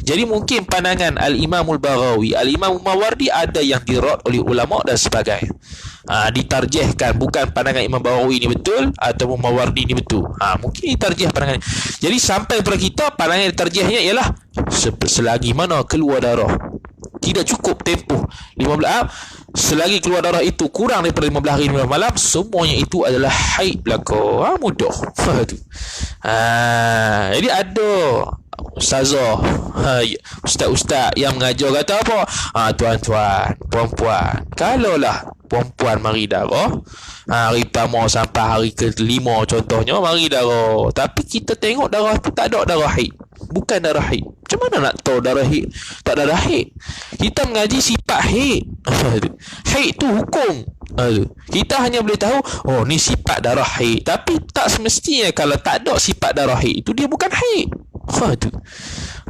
Jadi mungkin pandangan Al-Imam Baghawi, Al-Imam Mawardi ada yang dirad oleh ulama dan sebagainya, ditarjihkan, bukan pandangan Imam Baghawi ini betul atau Mawardi ini betul. Mungkin ditarjih pandangan. Jadi sampai kepada kita, pandangan tarjihnya ialah selagi mana keluar darah tidak cukup tempoh 15, selagi keluar darah itu kurang daripada 15 hari 15 malam, semuanya itu adalah haid belaka. Mudah. Jadi ada ustazah, ustaz-ustaz yang mengajar kata apa? Tuan-tuan, puan-puan, kalaulah perempuan mari darah hari pertama sampai hari ke-5 contohnya mari darah, tapi kita tengok darah tu tak ada darah haid, bukan darah haid, macam mana nak tahu darah haid? Tak ada darah haid. Kita mengaji sifat haid. Haid tu hukum. Kita hanya boleh tahu, oh ni sifat darah haid, tapi tak semestinya kalau tak ada sifat darah haid itu dia bukan haid.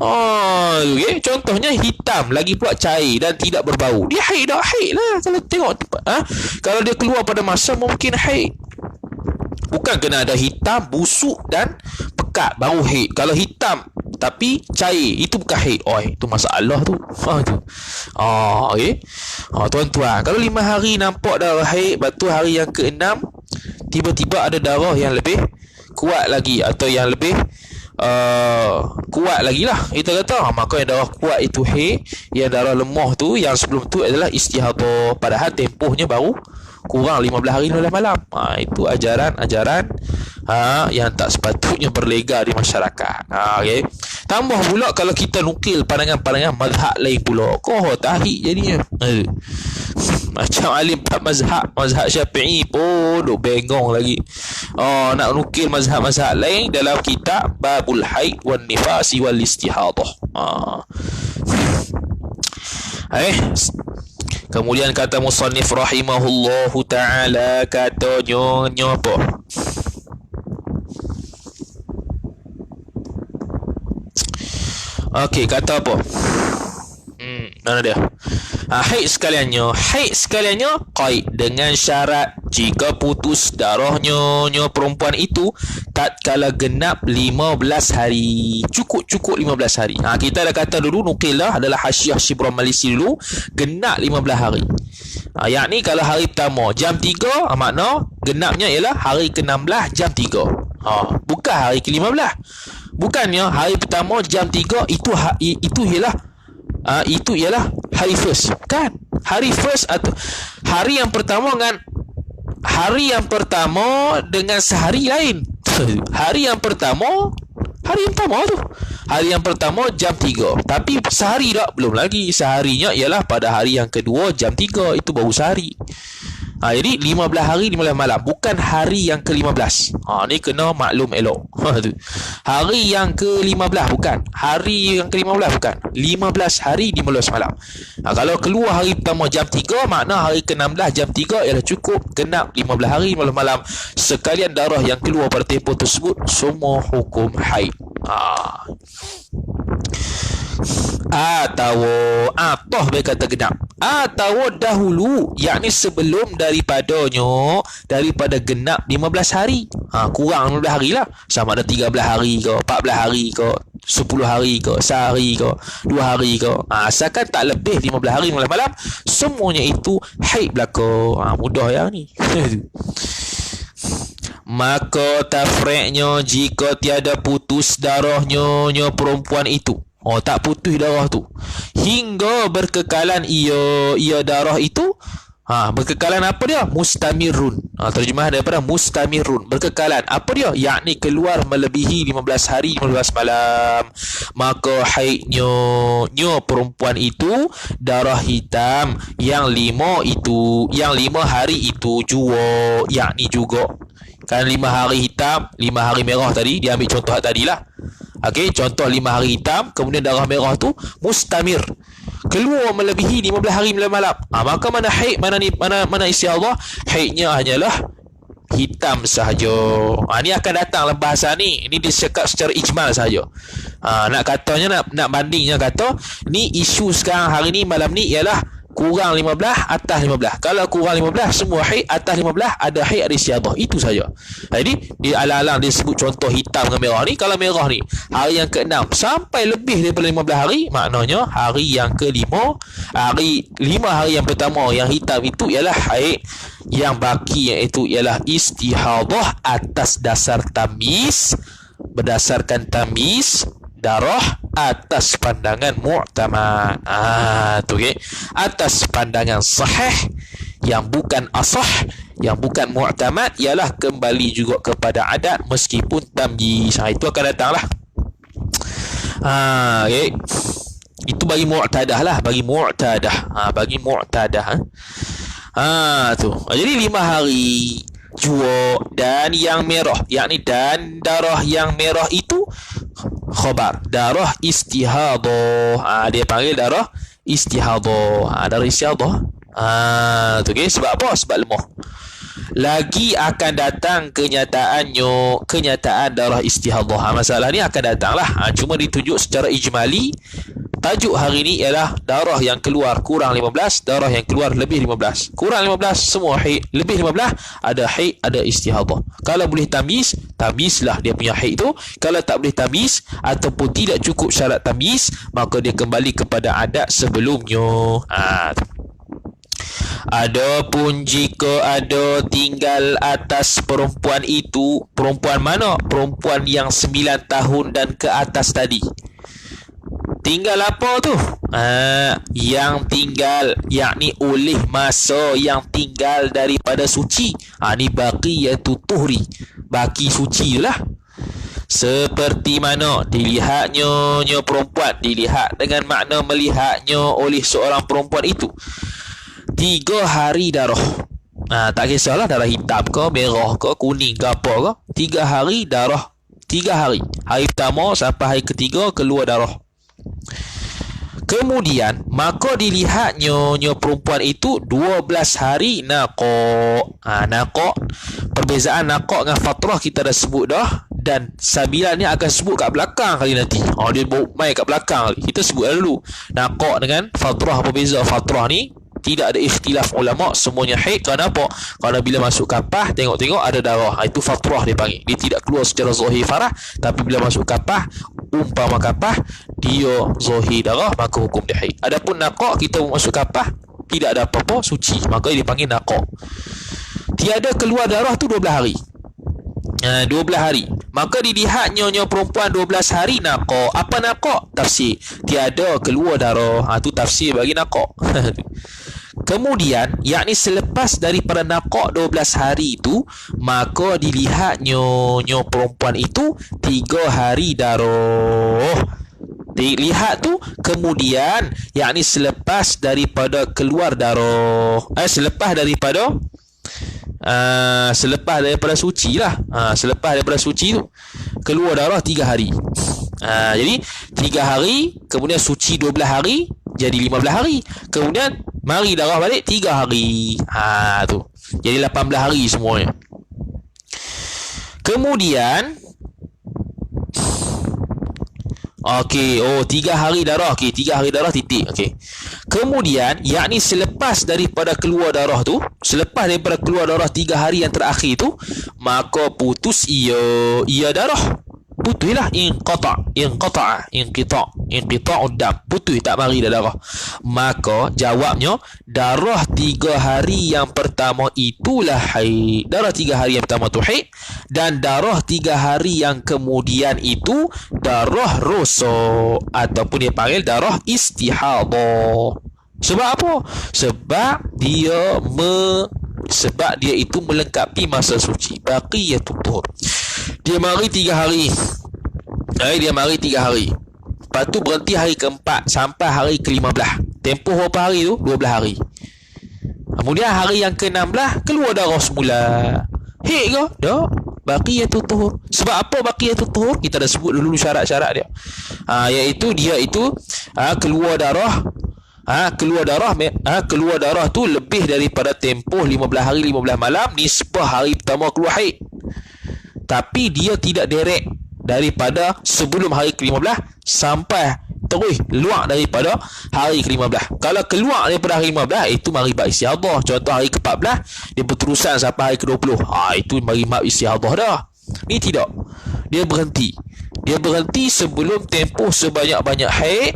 Okay. Contohnya hitam lagi pula cair dan tidak berbau, dia haid dah, haid lah. Kalau tengok kalau dia keluar pada masa mungkin haid. Bukan kena ada hitam, busuk dan pekat baru haid. Kalau hitam tapi cair itu bukan haid. Itu masalah tu. Okay. Tuan-tuan, kalau 5 hari nampak darah haid, betul hari yang ke-6 tiba-tiba ada darah yang lebih kuat lagi atau yang lebih kuat lagi lah, kita kata maka yang darah kuat itu haid, yang darah lemah tu yang sebelum tu adalah istihadah, padahal tempohnya baru kurang 15 hari 15 malam. Itu ajaran-ajaran yang tak sepatutnya berlega di masyarakat. Okay. Tambah pula kalau kita nukil pandangan-pandangan mazhab lain pula, tahik jadinya. Macam alim mazhab Syafi'i pun duk bengong lagi. Nak nukil mazhab-mazhab lain dalam kitab Babul Haid wan Nifasi wal Istihadah. Kemudian kata musannif rahimahullahu ta'ala, katanya apa? Okey, kata apa? Mana dia? Haid sekaliannya qaid dengan syarat jika putus darahnya perempuan itu tatkala genap 15 hari. Cukup 15 hari. Kita dah kata dulu, nukil lah adalah Hasyiah Shibran Malisi dulu, genap 15 hari. Yakni kalau hari pertama jam 3, makna genapnya ialah hari ke-16 jam 3. Bukan hari ke-15. Bukannya hari pertama jam 3 itu ialah hari first. Kan? Hari first atau hari yang pertama dengan sehari lain. Hari yang pertama jam 3. Tapi sehari tak, belum lagi. Seharinya ialah pada hari yang kedua jam 3. Itu baru sehari. Jadi 15 hari 15 malam, bukan hari yang ke-15. Ni kena maklum elok. Hari yang ke-15 bukan. Hari yang ke-15 bukan. 15 hari 15 malam. Kalau keluar hari pertama jam 3, makna hari ke-16 jam 3 ialah cukup genap 15 hari 15 malam. Sekalian darah yang keluar pada tempoh tersebut semua hukum haid. Atau berkata genap, atau dahulu, yakni sebelum daripada genap 15 hari, kurang 15 hari lah, sama ada 13 hari ke, 14 hari ke, 10 hari ke, sehari ke, 2 hari ke, asalkan tak lebih 15 hari 15 malam, semuanya itu haid belaka. Mudah yang ni. Maka tafri'nya jika tiada putus darahnya perempuan itu, tak putus darah tu hingga berkekalan ia darah itu, Berkekalan apa dia? Mustamirun. Terjemahan daripada mustamirun, berkekalan. Apa dia? Yakni keluar melebihi 15 hari 15 malam. Maka haidnya perempuan itu darah hitam, yang 5 hari itu jua, yakni juga. Kan 5 hari hitam, 5 hari merah tadi, dia ambil contoh tadi lah. Okey, contoh 5 hari hitam, kemudian darah merah tu mustamir, keluar melebihi 15 hari 15 malam. Maka mana haid, mana istiadah? Haidnya hanyalah hitam sahaja. Ni akan datang dalam bahasa ni. Ini disekap secara ijmal sahaja. Nak katanya, nak bandingnya kata, ni isu sekarang hari ni, malam ni ialah kurang 15, atas 15. Kalau kurang 15 semua haid, atas 15 ada haid, ada istiadah. Itu saja. Jadi dia alang-alang dia sebut contoh hitam dengan merah ni. Kalau merah ni hari yang ke-6 sampai lebih daripada 15 hari, maknanya hari yang ke-5, hari 5 hari yang pertama yang hitam itu ialah haid. Yang baki iaitu ialah istihadah atas dasar tamyiz, berdasarkan tamyiz darah atas pandangan mu'tamad. Tu okey. Atas pandangan sahih yang bukan asah, yang bukan mu'tamad, ialah kembali juga kepada adat meskipun tamyiz. Itu akan datanglah. Okey. Itu bagi mu'tadah lah, bagi mu'tadah. Bagi mu'tadah. Tu. Jadi 5 hari jua dan yang merah, yakni dan darah yang merah itu khabar darah istihadah. Dia panggil darah istihadah. Darah istihadah. Tu okey. Sebab apa? Sebab lemah. Lagi akan datang kenyataan darah istihadah. Masalah ni akan datanglah. Cuma ditunjuk secara ijmali. Tajuk hari ni ialah darah yang keluar kurang 15, darah yang keluar lebih 15. Kurang 15 semua haid, lebih 15 ada haid, ada istihadah. Kalau boleh tamyiz, tamyizlah dia punya haid tu. Kalau tak boleh tamyiz ataupun tidak cukup syarat tamyiz, maka dia kembali kepada adat sebelumnya. Adapun jika ada tinggal atas perempuan itu, perempuan mana? Perempuan yang 9 tahun dan ke atas tadi. Tinggal apa tu? Yang tinggal, yakni oleh masa yang tinggal daripada suci. Ni baki iaitu tuhri, baki suci lah. Seperti mana dilihatnya perempuan, dilihat dengan makna melihatnya oleh seorang perempuan itu 3 hari darah. Tak kisahlah darah hitam ke, merah ke, kuning ke apa ke, 3 hari darah. 3 hari. Hari pertama sampai hari ketiga keluar darah. Kemudian maka dilihatnya perempuan itu 12 hari naqaq. Naqaq, perbezaan naqaq dengan fatrah kita dah sebut dah, dan sabilan ni akan sebut kat belakang kali nanti. Dia main kat belakang kali. Kita sebut dulu naqaq dengan fatrah. Apa beza fatrah ni? Tidak ada ikhtilaf ulama, semuanya haid. Kenapa? Kerana bila masuk kapah, tengok-tengok ada darah. Itu fatrah dia panggil. Dia tidak keluar secara zahir farah, tapi bila masuk kapah, umpama kapah, dia zahir darah, maka hukum dia haid. Adapun naqaq, kita masuk kapah, tidak ada apa-apa, suci, maka dia dipanggil naqaq. Tiada keluar darah tu 12 hari. 12 hari. Maka dilihatnya perempuan 12 hari naqaq. Apa naqaq? Tafsir. Tiada keluar darah. Tu tafsir bagi naqaq. Kemudian, yakni selepas daripada naqaq 12 hari itu, maka dilihatnya perempuan itu 3 hari darah. Dilihat tu kemudian, yakni selepas daripada keluar darah. Selepas daripada suci lah. Selepas daripada suci tu keluar darah 3 hari. Jadi 3 hari, kemudian suci 12 hari, jadi 15 hari. Kemudian mari darah balik 3 hari. Tu. Jadi 18 hari semuanya. Kemudian 3 hari darah. 3 hari darah titik. Kemudian, yakni selepas daripada keluar darah tu, selepas daripada keluar darah 3 hari yang terakhir tu, maka putus ia darah. Putuslah, inqita'ud dam. Putus, tak mari dah darah. Maka jawabnya, darah 3 hari yang pertama itulah haid. Darah 3 hari yang pertama tu haid, dan darah 3 hari yang kemudian itu darah rosa, ataupun dia panggil darah istihadah. Sebab apa? Sebab dia itu melengkapi masa suci. Baqiyatut tuhur. Dia mari 3 hari. Dia mari 3 hari. Lepas tu berhenti hari ke-4 sampai hari ke-15. Tempoh berapa hari tu? 12 hari. Kemudian hari yang ke-16 keluar darah semula. Haid ke? Tak. Baqiyatut tuhur. Sebab apa baqiyatut tuhur? Kita dah sebut dulu syarat-syarat dia. Iaitu dia itu keluar darah keluar darah tu lebih daripada tempoh 15 hari 15 malam nisbah hari pertama keluar haid. Tapi dia tidak direct daripada sebelum hari ke-15 sampai terus luar daripada hari ke-15. Kalau keluar daripada hari ke-15, itu mari bab istihadah. Contoh hari ke-14 dia berterusan sampai hari ke-20. Itu mari bab istihadah dah. Ni tidak. Dia berhenti sebelum tempoh sebanyak-banyak haid.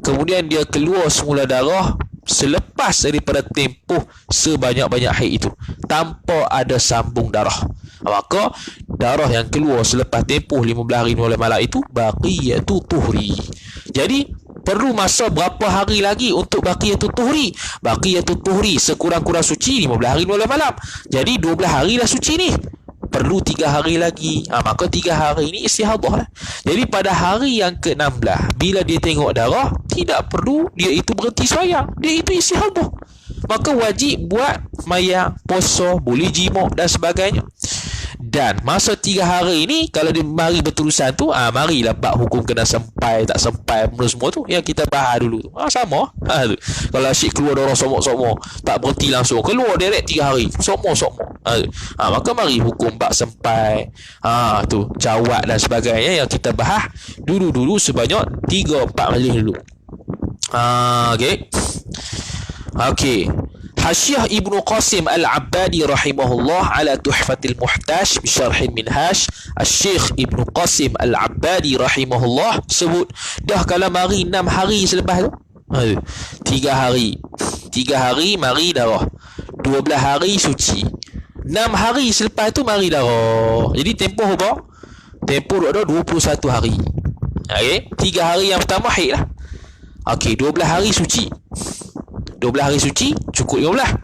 Kemudian dia keluar semula darah selepas daripada tempoh sebanyak-banyak haid itu, tanpa ada sambung darah. Maka darah yang keluar selepas tempoh 15 hari 15 malam itu baqiyatut tuhri. Jadi perlu masa berapa hari lagi untuk baqiyatut tuhri? Baqiyatut tuhri sekurang-kurang suci 15 hari 15 malam. Jadi 12 hari lah suci ni. Perlu 3 hari lagi. Maka 3 hari ni istihadah lah. Jadi pada hari yang ke-16, bila dia tengok darah, tidak perlu dia itu berhenti sembahyang. Dia itu istihadah. Maka wajib buat sembahyang, puasa, boleh jima' dan sebagainya. Dan masa 3 hari ni, kalau dia mari berterusan tu, marilah bab hukum kena sempai, tak sempai, benda semua tu yang kita bahas dulu tu. Sama. Tu. Kalau asyik keluar darah somok-somok, tak berhenti langsung, keluar direct 3 hari, somok-somok. Maka mari hukum bab sempai, tu, jawab dan sebagainya yang kita bahas dulu-dulu sebanyak 3-4 majlis dulu. Okey. Hasyiah Ibnu Qasim Al-Abbadi rahimahullah ala Tuhfatil Muhtaj bisyarhin minhaj. Syekh Ibnu Qasim Al-Abbadi rahimahullah sebut dah kalau mari 6 hari selepas tu 3 hari mari darah, 12 hari suci, 6 hari selepas tu mari darah. Jadi tempoh apa? Tempoh ada 21 hari. 3 hari yang pertama haid lah. 12 hari suci, 12 hari suci cukup 15.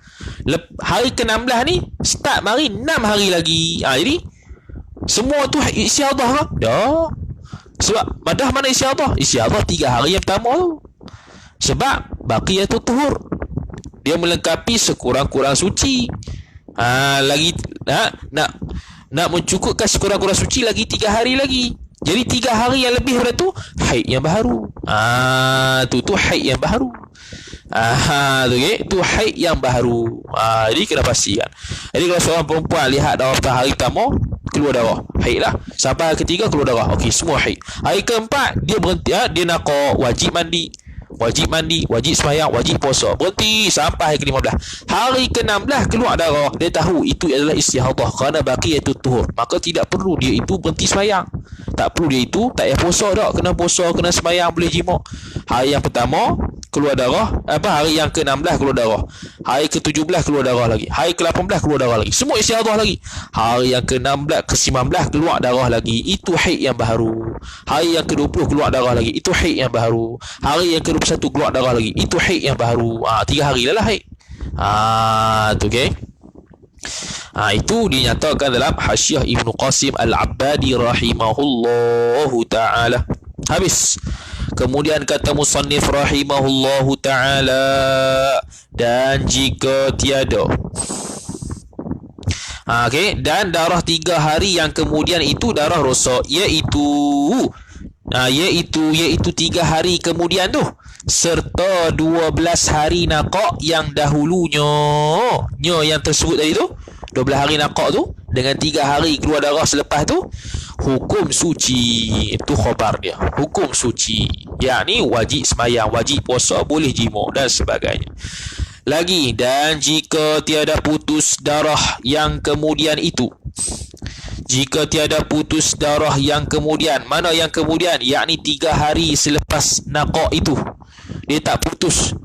Hari ke-16 ni start mari 6 hari lagi. Jadi semua tu istihadah ke? Dah. Sebab dah mana istihadah? Istihadah 3 hari yang pertama tu. Sebab baqiyatut tuhur, dia melengkapi sekurang-kurang suci. Lagi nak mencukupkan sekurang-kurang suci lagi 3 hari lagi. Jadi 3 hari yang lebih daripada tu haid yang baru. Tu haid yang baru. Tu haid yang baru. Jadi kena pastikan. Jadi kalau seorang perempuan lihat darah hari pertama keluar darah, haid lah. Sampai hari ketiga keluar darah, semua haid. Hari keempat dia berhenti, dia nak wajib mandi, wajib sembahyang, wajib puasa, berhenti sampai hari ke-15. Hari ke-16 keluar darah, dia tahu itu adalah istihadah kerana baqiyatut tuhur. Maka tidak perlu dia itu berhenti sembahyang. Tak perlu dia itu tak payah puasa dak, kena puasa, kena sembahyang, boleh jima'. Hari yang pertama keluar darah, hari yang ke-16 keluar darah, hari ke-17 keluar darah lagi, hari ke-18 keluar darah lagi, semua istihadah lagi. Hari yang ke-16 ke-19 keluar darah lagi, itu haid yang baru. Hari yang ke-20 keluar darah lagi, itu haid yang baru. Hari yang ke-21 keluar darah lagi, itu haid yang baru. 3 hari lah haid. Tu itu dinyatakan dalam Hasyiah Ibnu Qasim Al-Abbadi rahimahullahu ta'ala. Habis. Kemudian kata musannif rahimahullahu ta'ala, dan jika tiada dan darah 3 hari yang kemudian itu darah rosak, iaitu 3 hari kemudian tu, serta 12 hari naqak yang dahulunya. Yang tersebut tadi tu 12 hari naqak tu dengan 3 hari keluar darah selepas tu, hukum suci. Itu khabar dia, hukum suci, yakni wajib sembahyang, wajib puasa, boleh jima' dan sebagainya. Lagi, dan jika tiada putus darah yang kemudian itu, jika tiada putus darah yang kemudian, mana yang kemudian, yakni 3 hari selepas naqak itu dia tak putus,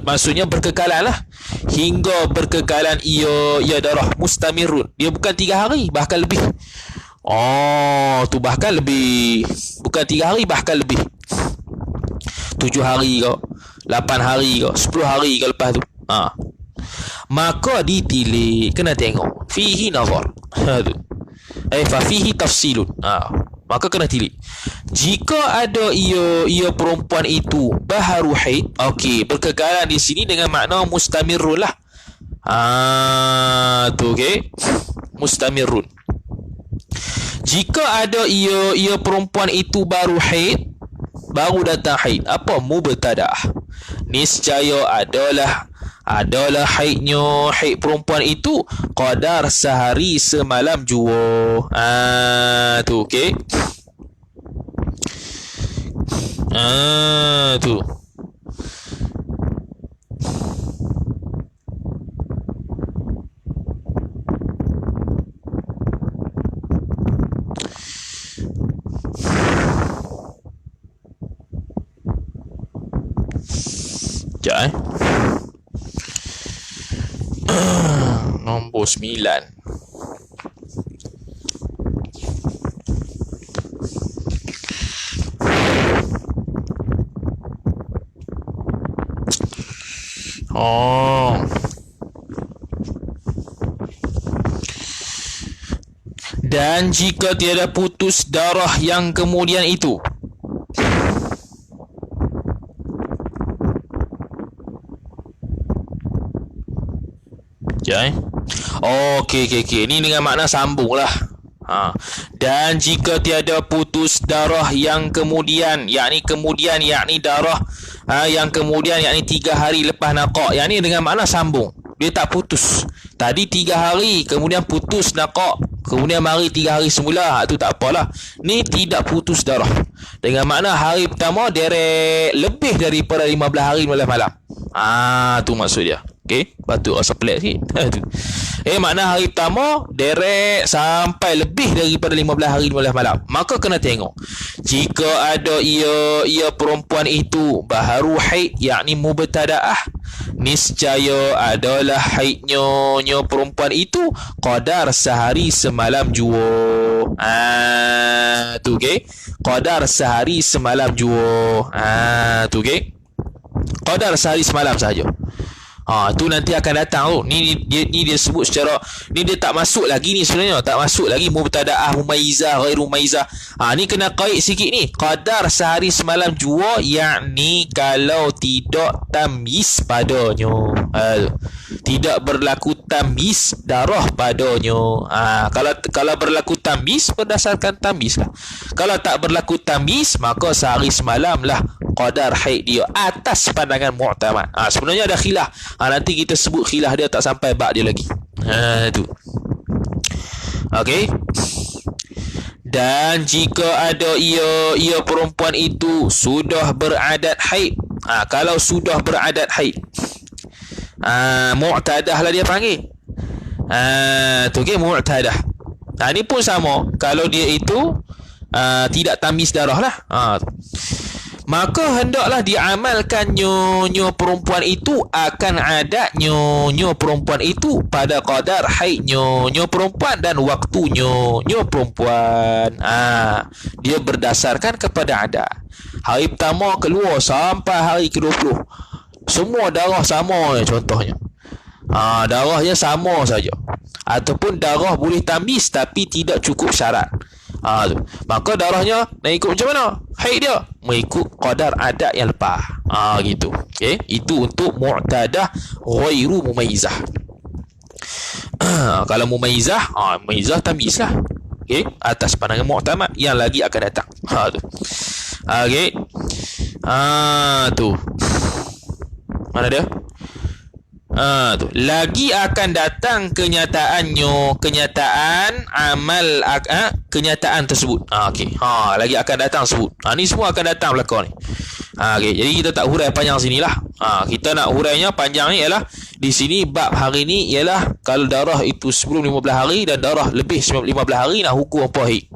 maksudnya berkekalan lah, hingga berkekalan ia darah mustamirun, dia bukan 3 hari bahkan lebih. Tu bahkan lebih, bukan 3 hari bahkan lebih, 7 hari ke, 8 hari ke 10 hari ke lepas tu, maka ditilik, kena tengok fihi nazar. Tu fa fihi tafsilun, maka kena tilik. Jika ada ia perempuan itu baharu haid, okey, berkekalan di sini dengan makna mustamirun lah. Tu okey, mustamirun. Jika ada ia perempuan itu baru haid, baru datang haid, apa mubtadah, niscaya adalah haid perempuan itu qadar sehari semalam jua. Tu okey. Tu sekejap nombor 9. Dan jika tiada putus darah yang kemudian itu, okey. Ni dengan makna sambung lah. Dan jika tiada putus darah yang kemudian, yakni darah yang kemudian, yakni 3 hari lepas naqah, yakni dengan makna sambung. Dia tak putus. Tadi 3 hari, kemudian putus naqah, kemudian mari 3 hari semula, tu tak apalah. Ni tidak putus darah, dengan makna hari pertama derek lebih daripada 15 hari 15 malam. Tu maksud dia. Okey, patut rasa pelik sikit. Makna hari pertama derek sampai lebih daripada 15 hari 15 malam. Maka kena tengok. Jika ada ia perempuan itu baharu haid, yakni mubtadaah, niscaya adalah haidnya perempuan itu qadar sehari semalam jua. Tu okey. Qadar sehari semalam jua. Tu okey. Qadar sehari semalam saja. Tu nanti akan datang tu. Ni dia sebut secara, ni dia tak masuk lagi ni sebenarnya. Tak masuk lagi mubtadaah, mumayyizah, ghairu mumayyizah. Ni kena qaid sikit ni. Qadar sehari semalam jua, yakni kalau tidak tamyiz padanya. Tidak berlaku tamyiz darah padanya. Kalau berlaku tamyiz, berdasarkan tamyiz lah. Kalau tak berlaku tamyiz, maka sehari semalam lah qadar haid dia, atas pandangan mu'tamad. Sebenarnya ada khilaf. Nanti kita sebut khilaf dia, tak sampai bab dia lagi. Tu. Okey. Dan jika ada ia perempuan itu sudah beradat haid. Kalau sudah beradat haid, mu'tadah lah dia panggil. Tu okey, mu'tadah. Ni pun sama. Kalau dia itu tidak tamyiz darah lah. Maka hendaklah diamalkan nyonya perempuan itu akan adat nyonya perempuan itu pada qadar haid nyonya perempuan dan waktu nyonya perempuan. Dia berdasarkan kepada adat. Hari pertama keluar sampai hari ke-20, semua darah sama contohnya. Darahnya sama saja. Ataupun darah boleh tamyiz tapi tidak cukup syarat. Maka darahnya nak ikut macam mana? Haid dia mengikut qadar adat yang lepas. Gitu. Okey, itu untuk mu'tadah ghairu mumayyizah. Kalau mumayyizah, mumayyizah tamyiz lah. Okey, atas pandangan mu'tamad yang lagi akan datang. Tu. Okey. Tu. Mana dia? Tu. Lagi akan datang kenyataan amal kenyataan tersebut. Okey. Lagi akan datang sebut. Ni semua akan datang belakang ni. Okey, jadi kita tak hurai panjang sinilah. Kita nak hurainya panjang ni ialah di sini bab hari ni ialah kalau darah itu sebelum 15 hari dan darah lebih 15 hari, nak hukum apa haid.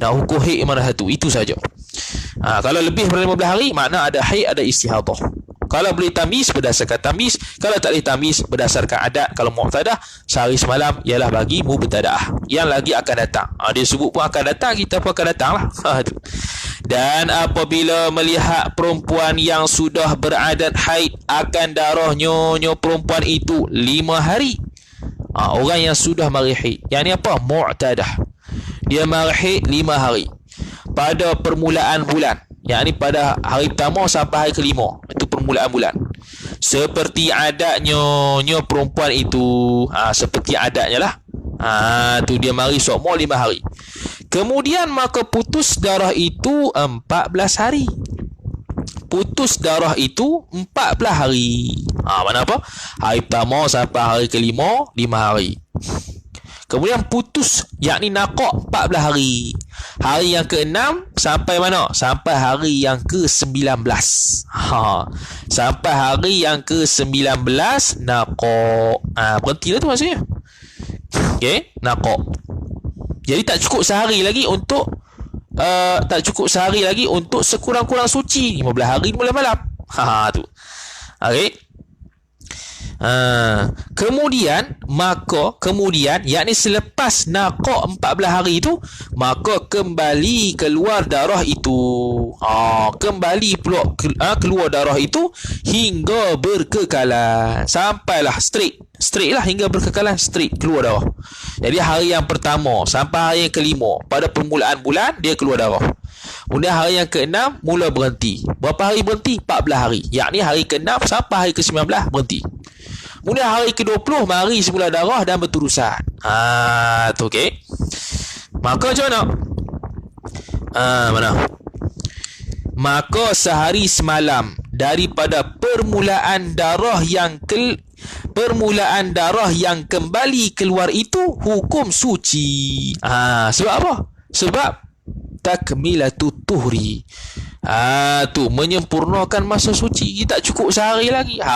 Nak hukum haid mana satu, itu saja. Kalau lebih daripada 15 hari, makna ada haid, ada istihadah. Kalau boleh tamyiz, berdasarkan tamyiz. Kalau tak boleh tamyiz, berdasarkan adat. Kalau mu'tadah, sehari semalam ialah bagi mubtadaah yang lagi akan datang. Dia sebut pun akan datang, kita pun akan datang lah. Dan apabila melihat perempuan yang sudah beradat haid akan darah nyonya perempuan itu 5 hari. Orang yang sudah mari haid, yang ni apa? Mu'tadah. Dia mari haid 5 hari pada permulaan bulan, yang ni pada hari pertama sampai hari kelima. Itu permulaan bulan. Seperti adatnya nyonya perempuan itu, seperti adatnya lah. Tu dia mari sokmo 5 hari. Kemudian maka putus darah itu 14 hari. Putus darah itu 14 hari. Mana apa? Hari pertama sampai hari kelima 5 hari. Kemudian putus, yakni nakak 14 hari. Hari yang ke-6 sampai mana? Sampai hari yang ke-19. Sampai hari yang ke-19 nakak. Berhenti lah tu maksudnya. Okey, nakak. Jadi tak cukup sehari lagi untuk sekurang-kurang suci. 15 hari 15 malam. Tu. Okey. Kemudian yakni selepas nakak 14 hari itu, maka kembali keluar darah itu. Kembali pula keluar darah itu hingga berkekalan. Sampailah straight lah hingga berkekalan, straight keluar darah. Jadi hari yang pertama sampai hari yang kelima pada permulaan bulan dia keluar darah. Kemudian hari yang ke-6 mula berhenti. Berapa hari berhenti? 14 hari. Yakni hari ke-6 sampai hari ke-19 berhenti. Kemudian hari ke-20 mari semula darah dan berterusan. Tu okey. Maka macam mana? Mana? Maka sehari semalam daripada permulaan darah yang kembali keluar itu hukum suci. Sebab apa? Sebab takmilatut tuhri. Tu menyempurnakan masa suci. Dia tak cukup sehari lagi. 5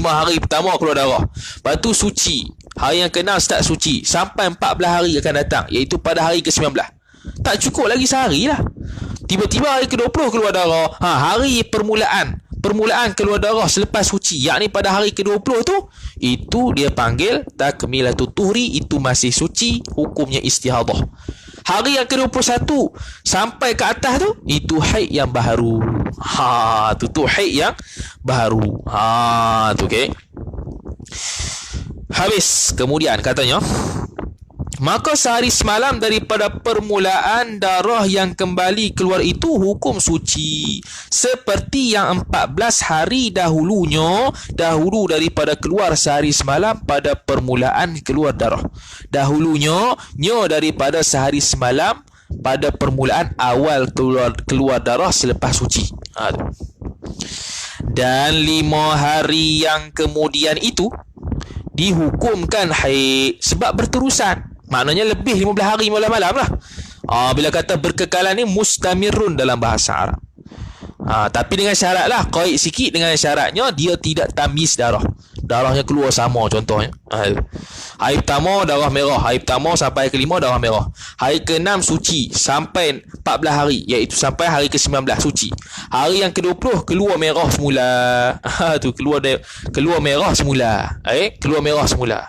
hari pertama keluar darah, lepas tu suci. Hari yang ke-6 start suci sampai 14 hari akan datang, iaitu pada hari ke-19. Tak cukup lagi sehari lah. Tiba-tiba hari ke-20 keluar darah. Hari permulaan keluar darah selepas suci, yakni pada hari ke-20 tu, itu dia panggil takmilatut tuhri. Itu masih suci, hukumnya istihadah. Hari yang ke-21 sampai ke atas tu, itu haid yang baharu. Tu haid yang baharu. Tu okey. Habis. Kemudian katanya, maka sehari semalam daripada permulaan darah yang kembali keluar itu hukum suci, seperti yang 14 hari dahulu daripada keluar sehari semalam pada permulaan keluar darah. Dahulunya daripada sehari semalam pada permulaan awal keluar darah selepas suci. Dan 5 hari yang kemudian itu dihukumkan haid sebab berterusan. Maknanya lebih 15 hari 15 malam lah. Bila kata berkekalan ni mustamirun dalam bahasa Arab. Tapi dengan syarat lah, qaid sikit dengan syaratnya dia tidak tamis darah. Darahnya keluar sama contohnya. Hari pertama darah merah, hari pertama sampai hari ke-5 darah merah. Hari ke-6 suci sampai 14 hari, iaitu sampai hari ke-19 suci. Hari yang ke-20 keluar merah semula. Keluar merah semula. Keluar merah semula.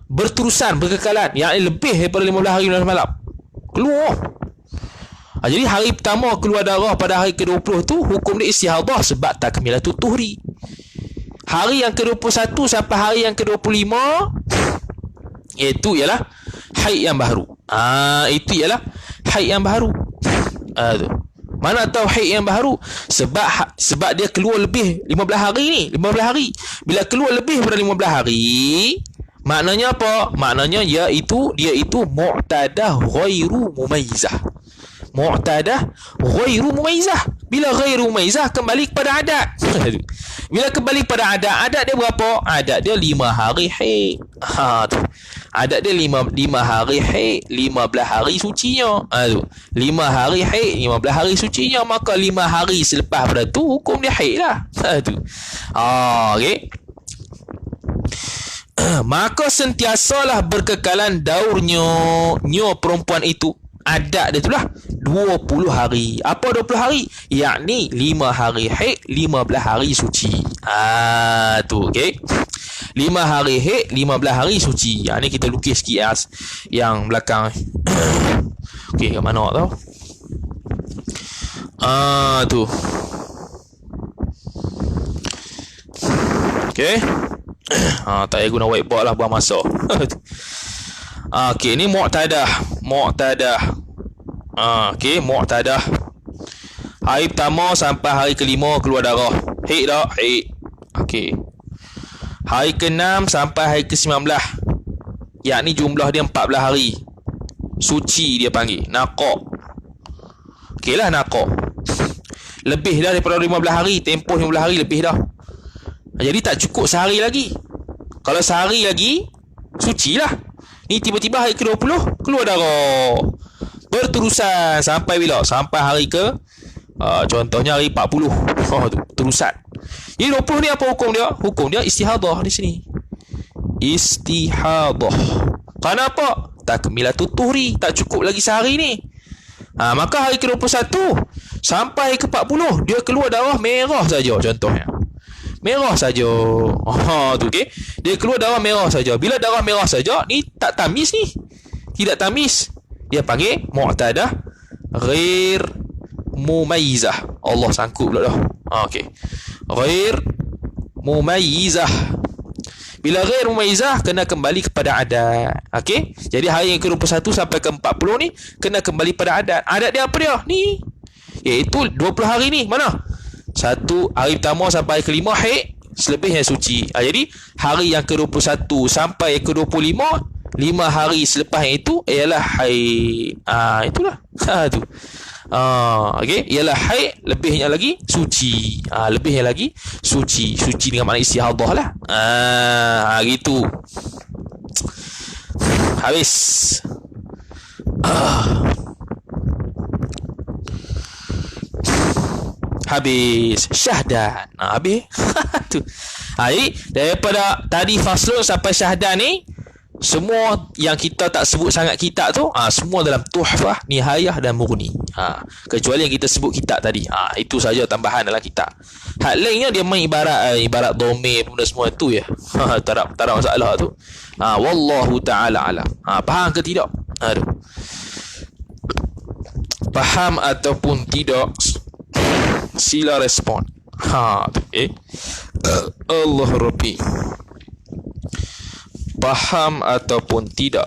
Berterusan, berkekalan, yang lebih daripada 15 hari 15 malam keluar. Jadi hari pertama keluar darah pada hari ke-20 tu hukum dia istihadah sebab takmilatut tuhri. Hari yang ke-21 sampai hari yang ke-25 itu ialah haid yang baharu. Itu ialah haid yang baharu. Mana tahu haid yang baharu? Sebab dia keluar lebih 15 hari ni, 15 hari. Bila keluar lebih daripada 15 hari, maknanya apa? Maknanya dia itu mu'tadah ghairu mumayyizah. Mu'tadah ghairu mumayyizah. Bila ghairu mumayyizah kembali kepada adat. Bila kembali kepada adat dia berapa? Adat dia 5 hari haid. Adat dia 5 hari haid, 15 hari sucinya. 5 hari haid, 15 hari sucinya, maka 5 hari selepas pada tu hukum dia haid lah. Okey. Maka sentiasalah berkekalan daurnya perempuan itu. Adat dia itulah 20 hari. Apa 20 hari? Yakni 5 hari haid, 15 hari suci. Tu okey. 5 hari haid, 15 hari suci. Yang ni kita lukis sikit yang belakang. Okey, kat mana tau? Tu. Okay. Tak payah guna whiteboard lah, buang masa. Okay, ni Mu'tadah. Okay, Mu'tadah. Hari pertama sampai hari kelima keluar darah. Haid tak? Haid. Okay. Hari ke-6 sampai hari ke-19, yakni jumlah dia 14 hari, suci dia panggil. Naqaq. Okay lah, naqaq. Lebih dah daripada 15 hari. Tempoh 15 hari lebih dah. Jadi tak cukup sehari lagi. Kalau sehari lagi, suci lah. Ni tiba-tiba hari ke-20 keluar darah berterusan sampai bila? Sampai hari ke contohnya hari 40. Terusan. Jadi 20 ni apa hukum dia? Hukum dia istihadah di sini. Istihadah. Kenapa? Takmilatut tuhri, tak cukup lagi sehari ni. Maka hari ke-21 sampai ke-40 dia keluar darah merah saja contohnya. Merah saja. Tu okey. Dia keluar darah merah saja. Bila darah merah saja, ni tak tamis ni. Tidak tamis. Dia panggil Mu'tadah ghair mumayyizah. Allah sangkut pula dah. Okey. Ghair mumayyizah. Bila ghair mumayyizah, kena kembali kepada adat. Okey. Jadi hari yang ke-21 sampai ke-40 ni kena kembali pada adat. Adat dia apa dia? Ni. Iaitu 20 hari ni. Mana? Satu hari pertama sampai ke-5 haid, selebihnya suci. Jadi hari yang ke-21 sampai ke-25, 5 hari selepas itu ialah haid. Itulah. Tu. Okey, ialah haid, lebihnya lagi suci. Lebihnya lagi suci. Suci dengan makna istihadah lah. Gitu. Habis. Habis syahdan. Habis. Tu. Jadi daripada tadi faslun sampai syahdan ni, semua yang kita tak sebut sangat kitab tu, semua dalam Tuhfah, Nihayah dan Mughni. Kecuali yang kita sebut kitab tadi. Itu saja tambahan dalam kitab. Hak lainnya dia main ibarat domain benda semua tu ya. Tak ada masalah tu. Wallahu ta'ala alam. Faham ke tidak? Faham ataupun tidak? Sila respon. Allah Rabbi. Faham ataupun tidak?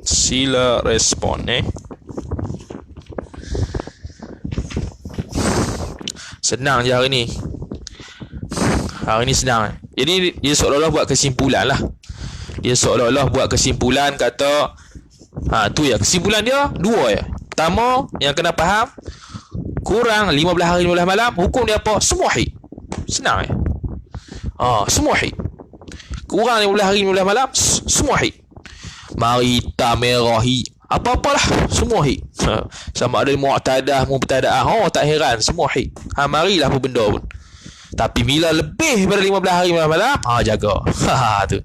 Sila respon. Senang je hari ni. Hari ni senang. Jadi dia seolah-olah buat kesimpulan lah. Dia seolah-olah buat kesimpulan, kata tu ya, kesimpulan dia dua ya. Pertama yang kena faham, kurang 15 hari 15 malam, hukum dia apa? Semua haid. Senang ya. Semua haid. Kurang 15 hari 15 malam, semua haid. Mari hitam, merah, apa-apalah, semua haid. Sama ada Mu'tadah, Mubtada'ah, tak heran, semua haid. Marilah apa benda pun. Tapi bila lebih daripada 15 hari 15 malam, jaga. Tu.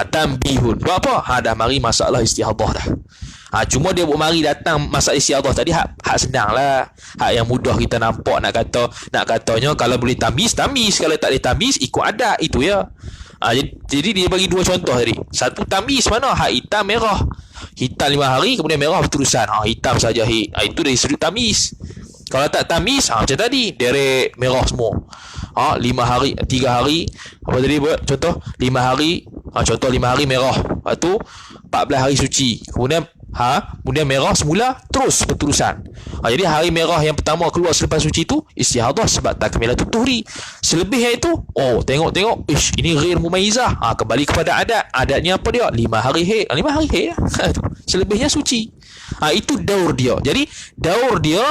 Tambihun. Buat apa? Dah mari masalah istihadah dah. Cuma dia buat mari datang masalah istiadah tadi hak senang lah, hak yang mudah kita nampak. Nak katanya kalau boleh tamis, kalau tak boleh tamis ikut adat, itu ya. Jadi dia bagi dua contoh tadi. Satu tamis mana? Hak hitam merah. Hitam 5 hari kemudian merah berterusan. Hitam saja itu dari sudut tamis. Kalau tak tamis, macam tadi derek merah semua. 5 hari, 3 hari, apa tadi buat contoh? 5 hari, contoh 5 hari merah. Lepas tu 14 hari suci. Kemudian merah semula terus berterusan. Jadi hari merah yang pertama keluar selepas suci tu istihadah sebab takmilatut tuhri. Selebihnya itu tengok ini ghair mumayyizah. Kembali kepada adat. Adatnya apa dia? 5 hari haid. 5 hari haid lah. Selebihnya suci. Itu daur dia. Jadi daur dia,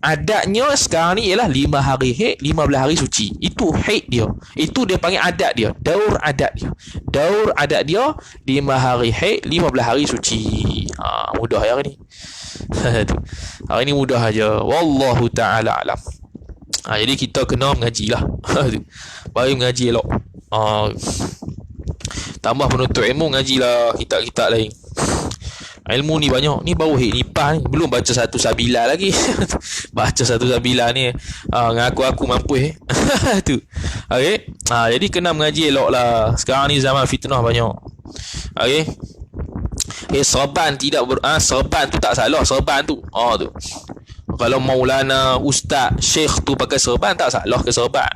adatnya sekarang ni ialah 5 hari haid, 15 hari suci. Itu haid dia. Itu dia panggil adat dia. Daur adat dia. Daur adat dia 5 hari haid, 15 hari suci. Mudah ya hari ni. Hari ni mudah aja. Wallahu ta'ala alam. Jadi kita kena mengaji lah. Baru mengaji elok. Tambah penuntut ilmu, mengajilah kitab-kitab lain. Ilmu ni banyak. Ni baru nipah ni. Belum baca satu sabilah lagi. Baca satu sabilah ni ngaku-aku mampu tu. Okay. Jadi kena mengaji elok lah. Sekarang ni zaman fitnah banyak. Okay. Serban tidak serban tu tak salah. Serban tu tu Kalau Maulana, Ustaz, Syekh tu pakai serban, tak salah ke serban.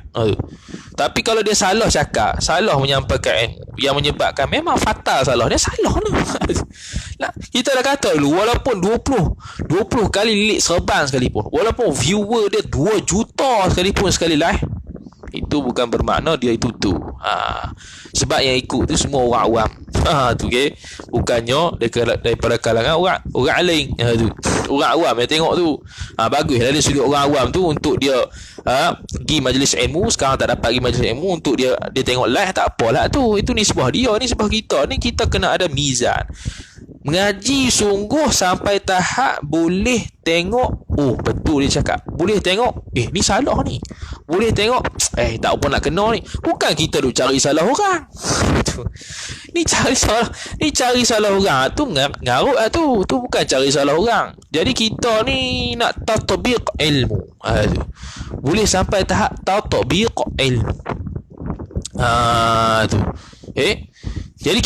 Tapi kalau dia salah cakap, salah menyampaikan yang menyebabkan memang fatal salah, dia salah lah. Kita dah kata dulu, walaupun 20 kali lilit serban sekalipun, walaupun viewer dia 2 juta sekalipun sekali live, itu bukan bermakna dia itu tu. Sebab yang ikut tu semua orang awam. Tu okey. Bukannya daripada kalangan orang alim. Tu. Orang awam yang tengok tu. Baguslah dia sudut orang awam tu untuk dia pergi majlis ilmu. Sekarang tak dapat pergi majlis ilmu, untuk dia tengok live, tak apalah tu. Itu nisbah dia, nisbah kita. Ni kita kena ada mizan. Mengaji sungguh sampai tahap boleh tengok, oh betul dia cakap, boleh tengok ni salah ni, boleh tengok tak apa nak kena ni. Bukan kita duk cari salah orang. Ni cari salah orang tu ngarut lah tu. Tu bukan cari salah orang. Jadi kita ni nak tatbiq ilmu. Boleh sampai tahap tatbiq ilmu. Tu. Jadi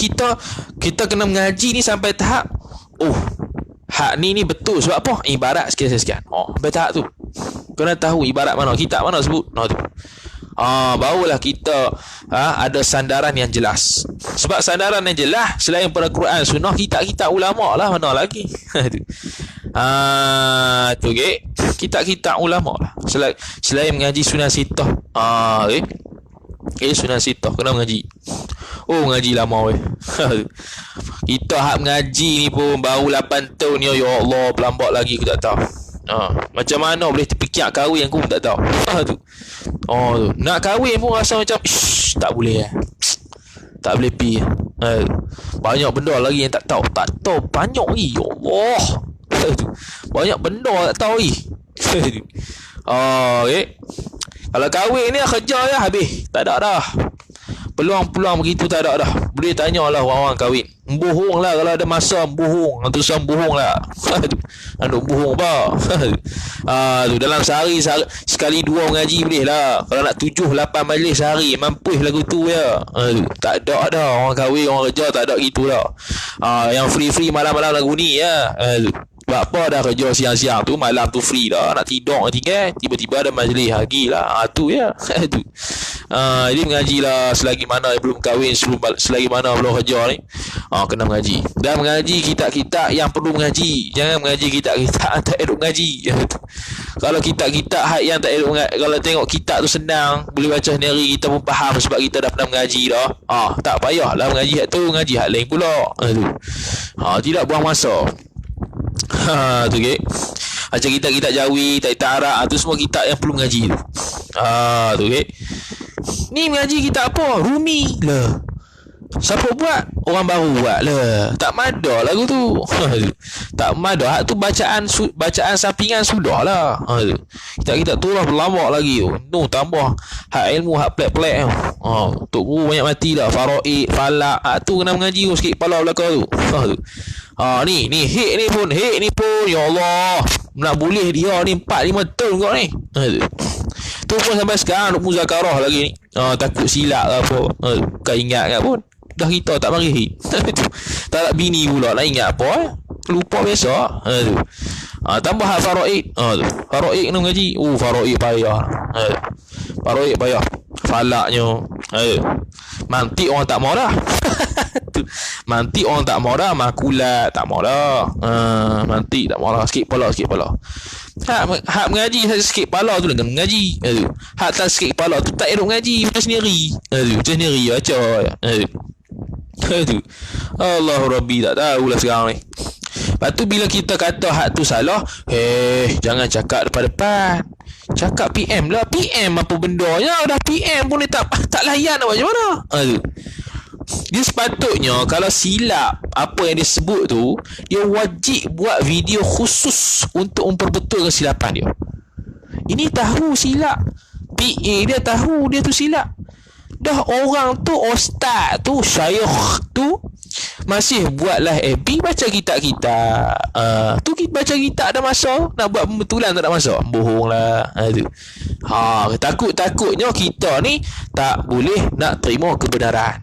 kita kena mengaji ni sampai tahap, hak ni betul sebab apa? Ibarat sekian-sekian. Sampai tahap tu. Kena tahu ibarat mana, kitab mana sebut. Tu. Barulah kita ada sandaran yang jelas. Sebab sandaran yang jelas selain pada Quran Sunnah, kitab-kitab ulama lah, mana lagi. Tu okey. Kitab-kitab ulama lah. Selain mengaji Sunan Sittah. Sunan Sittah kena mengaji. Mengaji lama weh. Kita hak mengaji ni pun baru 8 tahun ni, ya Allah, pelambat lagi aku tak tahu. Macam mana boleh terfikir kahwin aku pun tak tahu. Tu. Nak kahwin pun rasa macam tak boleh tak boleh pi. Banyak benda lagi yang tak tahu banyak ni, ya Allah. Banyak benda tak tahu ni. Okay. Kalau kahwin ni kerja ya habis, tak ada dah. Peluang-peluang begitu tak ada dah. Boleh tanyalah orang-orang kahwin. Bohong lah kalau ada masa, bohong. Terusan bohong lah. Aduh, bohong apa? Tu dalam sehari sekali 2 mengaji boleh lah. Kalau nak 7-8 majlis sehari, mampus lagu tu ya. Tak ada dah. Orang kahwin, orang kerja tak ada gitu dah. Yang free-free malam-malam lagu ni ya. Sebab apa dah kerja siang-siang tu, malam tu free dah, nak tidur tinggal, tiba-tiba ada majlis lagi lah. Tu ya. Tu. Jadi mengajilah selagi mana belum kahwin, selagi mana belum kerja ni. Kena mengaji. Dan mengaji kitab-kitab yang perlu mengaji. Jangan mengaji kitab-kitab tak elok mengaji. Kalau kitab-kitab yang tak elok mengaji, kalau tengok kitab tu senang, boleh baca sendiri, kita pun faham sebab kita dah pernah mengaji dah. Tak payahlah mengaji hak tu, mengaji hak lain pula. Tidak buang masa. Tu okey. Macam kitab-kitab Jawi, kitab Arab, tu semua kitab yang perlu mengaji tu. Tu okey. Ni mengaji kitab apa? Rumi lah. Siapa buat? Orang baru buat lah. Tak madah lagu tu. Tak madah. Hak tu bacaan sampingan sudah lah. Kitab-kitab tu lah berlama lagi tu. Tambah hak ilmu, hak plek-plek. Tok guru banyak mati dah. Faraid, falak. Hak tu kena mengaji sikit kepala belakang tu. Ni hek ni pun ya Allah, nak boleh dia ni 4-5 tahun kau ni. Tu pun sampai sekarang duk muzakarah lagi ni. Takut silap ke apa. Bukan ingat kan pun. Dah kita tak mari. Tak nak bini pula nak ingat apa. Lupa biasa. Tambah hak faraid. Faraid kena mengaji. Faraid payah. Faraid payah. Falaknya. Mantik orang tak mau dah. Mantik orang tak mau dah. Makulat tak mau dah. Mantik tak mau dah. Sikit pala. Hak mengaji sikit pala tu dengan mengaji. Hak tak sikit pala tu tak elok mengaji. Macam sendiri. Macam sendiri baca. Allah Rabbi, tak tahulah sekarang ni. Lepas tu bila kita kata hak tu salah, jangan cakap depan-depan. Cakap PM lah. PM apa benda ya. Dah PM pun dia tak layan nak macam mana. Dia sepatutnya kalau silap apa yang dia sebut tu, dia wajib buat video khusus untuk memperbetulkan kesilapan dia. Ini tahu silap, PA dia tahu dia tu silap. Dah orang tu, ustaz tu, syayukh tu masih buatlah FB baca kitab-kitab. Tu kita baca kitab ada masa, nak buat pembetulan tak ada masa. Bohonglah. Tu. Takutnya kita ni tak boleh nak terima kebenaran.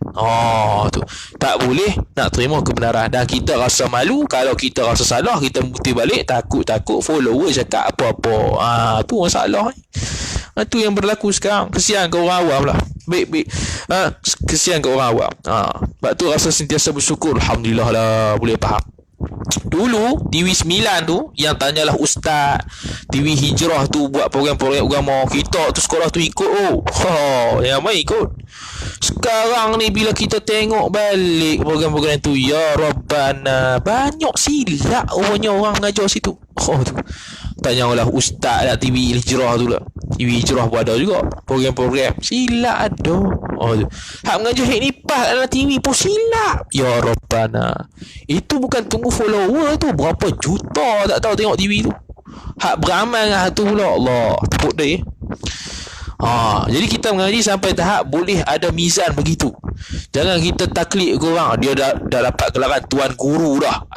Tu. Tak boleh nak terima kebenaran dan kita rasa malu kalau kita rasa salah, kita bukti balik, takut follower cakap apa-apa. Tu masalah ni. Tu yang berlaku sekarang. Kesian ke orang awam lah. Baik. Kesian ke orang awam. Sebab tu rasa sentiasa bersyukur. Alhamdulillah lah boleh faham. Dulu TV 9 tu yang tanyalah ustaz, TV Hijrah tu buat program-program agama, kita tu sekolah tu ikut. Yang main ikut. Sekarang ni bila kita tengok balik program-program tu, ya Rabbana, banyak silap rupanya orang mengajar situ. Tu. Tanyalah ustaz lah TV Hijrah tu lah. TV Hijrah pun ada juga program-program silap ada. Tu. Hak mengajar hak nipah dalam TV pun silap. Ya Rabbana. Itu bukan tunggu follower tu, berapa juta tak tahu tengok TV tu. Hak beramal dengan tu pula. Allah, tepuk dia. Jadi kita mengaji sampai tahap boleh ada mizan begitu. Jangan kita taklid ke orang, dia dah dapat gelaran tuan guru dah.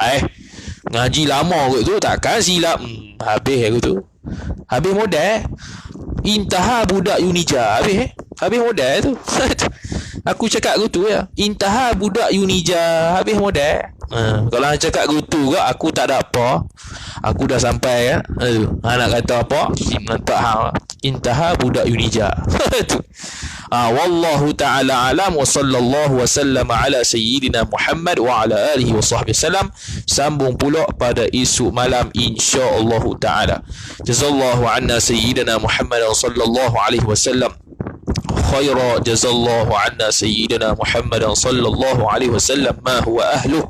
Ngaji lama kot tu, takkan silap. Habis aku tu. Habis modal. Intaha budak Unija. Habis modal tu. Aku cakap gitu ya. Intaha budak Unija. Habis modal. Kalau nak cakap gitu ke, aku tak ada apa. Aku dah sampai ya. Nak kata apa? Tak hang. Intaha budak Unija. Wallahu ta'ala alam wa sallallahu wa sallama ala sayyidina Muhammad wa ala alihi wa sahbihi sallam. Sambung pula pada esok malam insya-Allah ta'ala. Jazallahu anna sayyidina Muhammad sallallahu alaihi wasallam خيرا جزا الله عنا سيدنا محمد صلى الله عليه وسلم ما هو أهله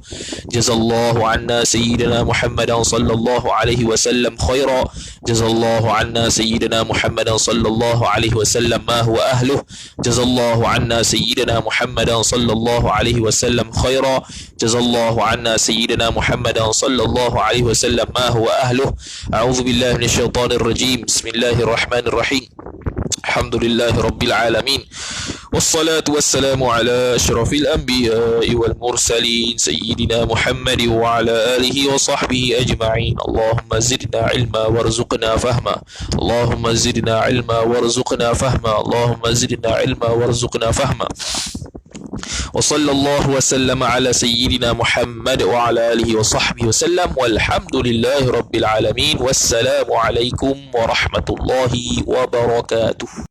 جزا الله عنا سيدنا محمد صلى الله عليه وسلم خيرا جزا الله عنا سيدنا محمد صلى الله عليه وسلم ما هو أهله جزا الله عنا سيدنا محمد صلى الله عليه وسلم خيرا جزا الله عنا سيدنا محمد صلى الله عليه وسلم ما هو أهله. أعوذ بالله من الشيطان الرجيم. بسم الله الرحمن الرحيم. الحمد لله رب العالمين والصلاة والسلام على أشرف الأنبياء والمرسلين سيدنا محمد وعلى آله وصحبه أجمعين. اللهم زدنا علما وارزقنا فهما. اللهم زدنا علما وارزقنا فهما. اللهم زدنا علما وارزقنا فهما. وصلى الله وسلم على سيدنا محمد وعلى آله وصحبه وسلم والحمد لله رب العالمين والسلام عليكم ورحمة الله وبركاته.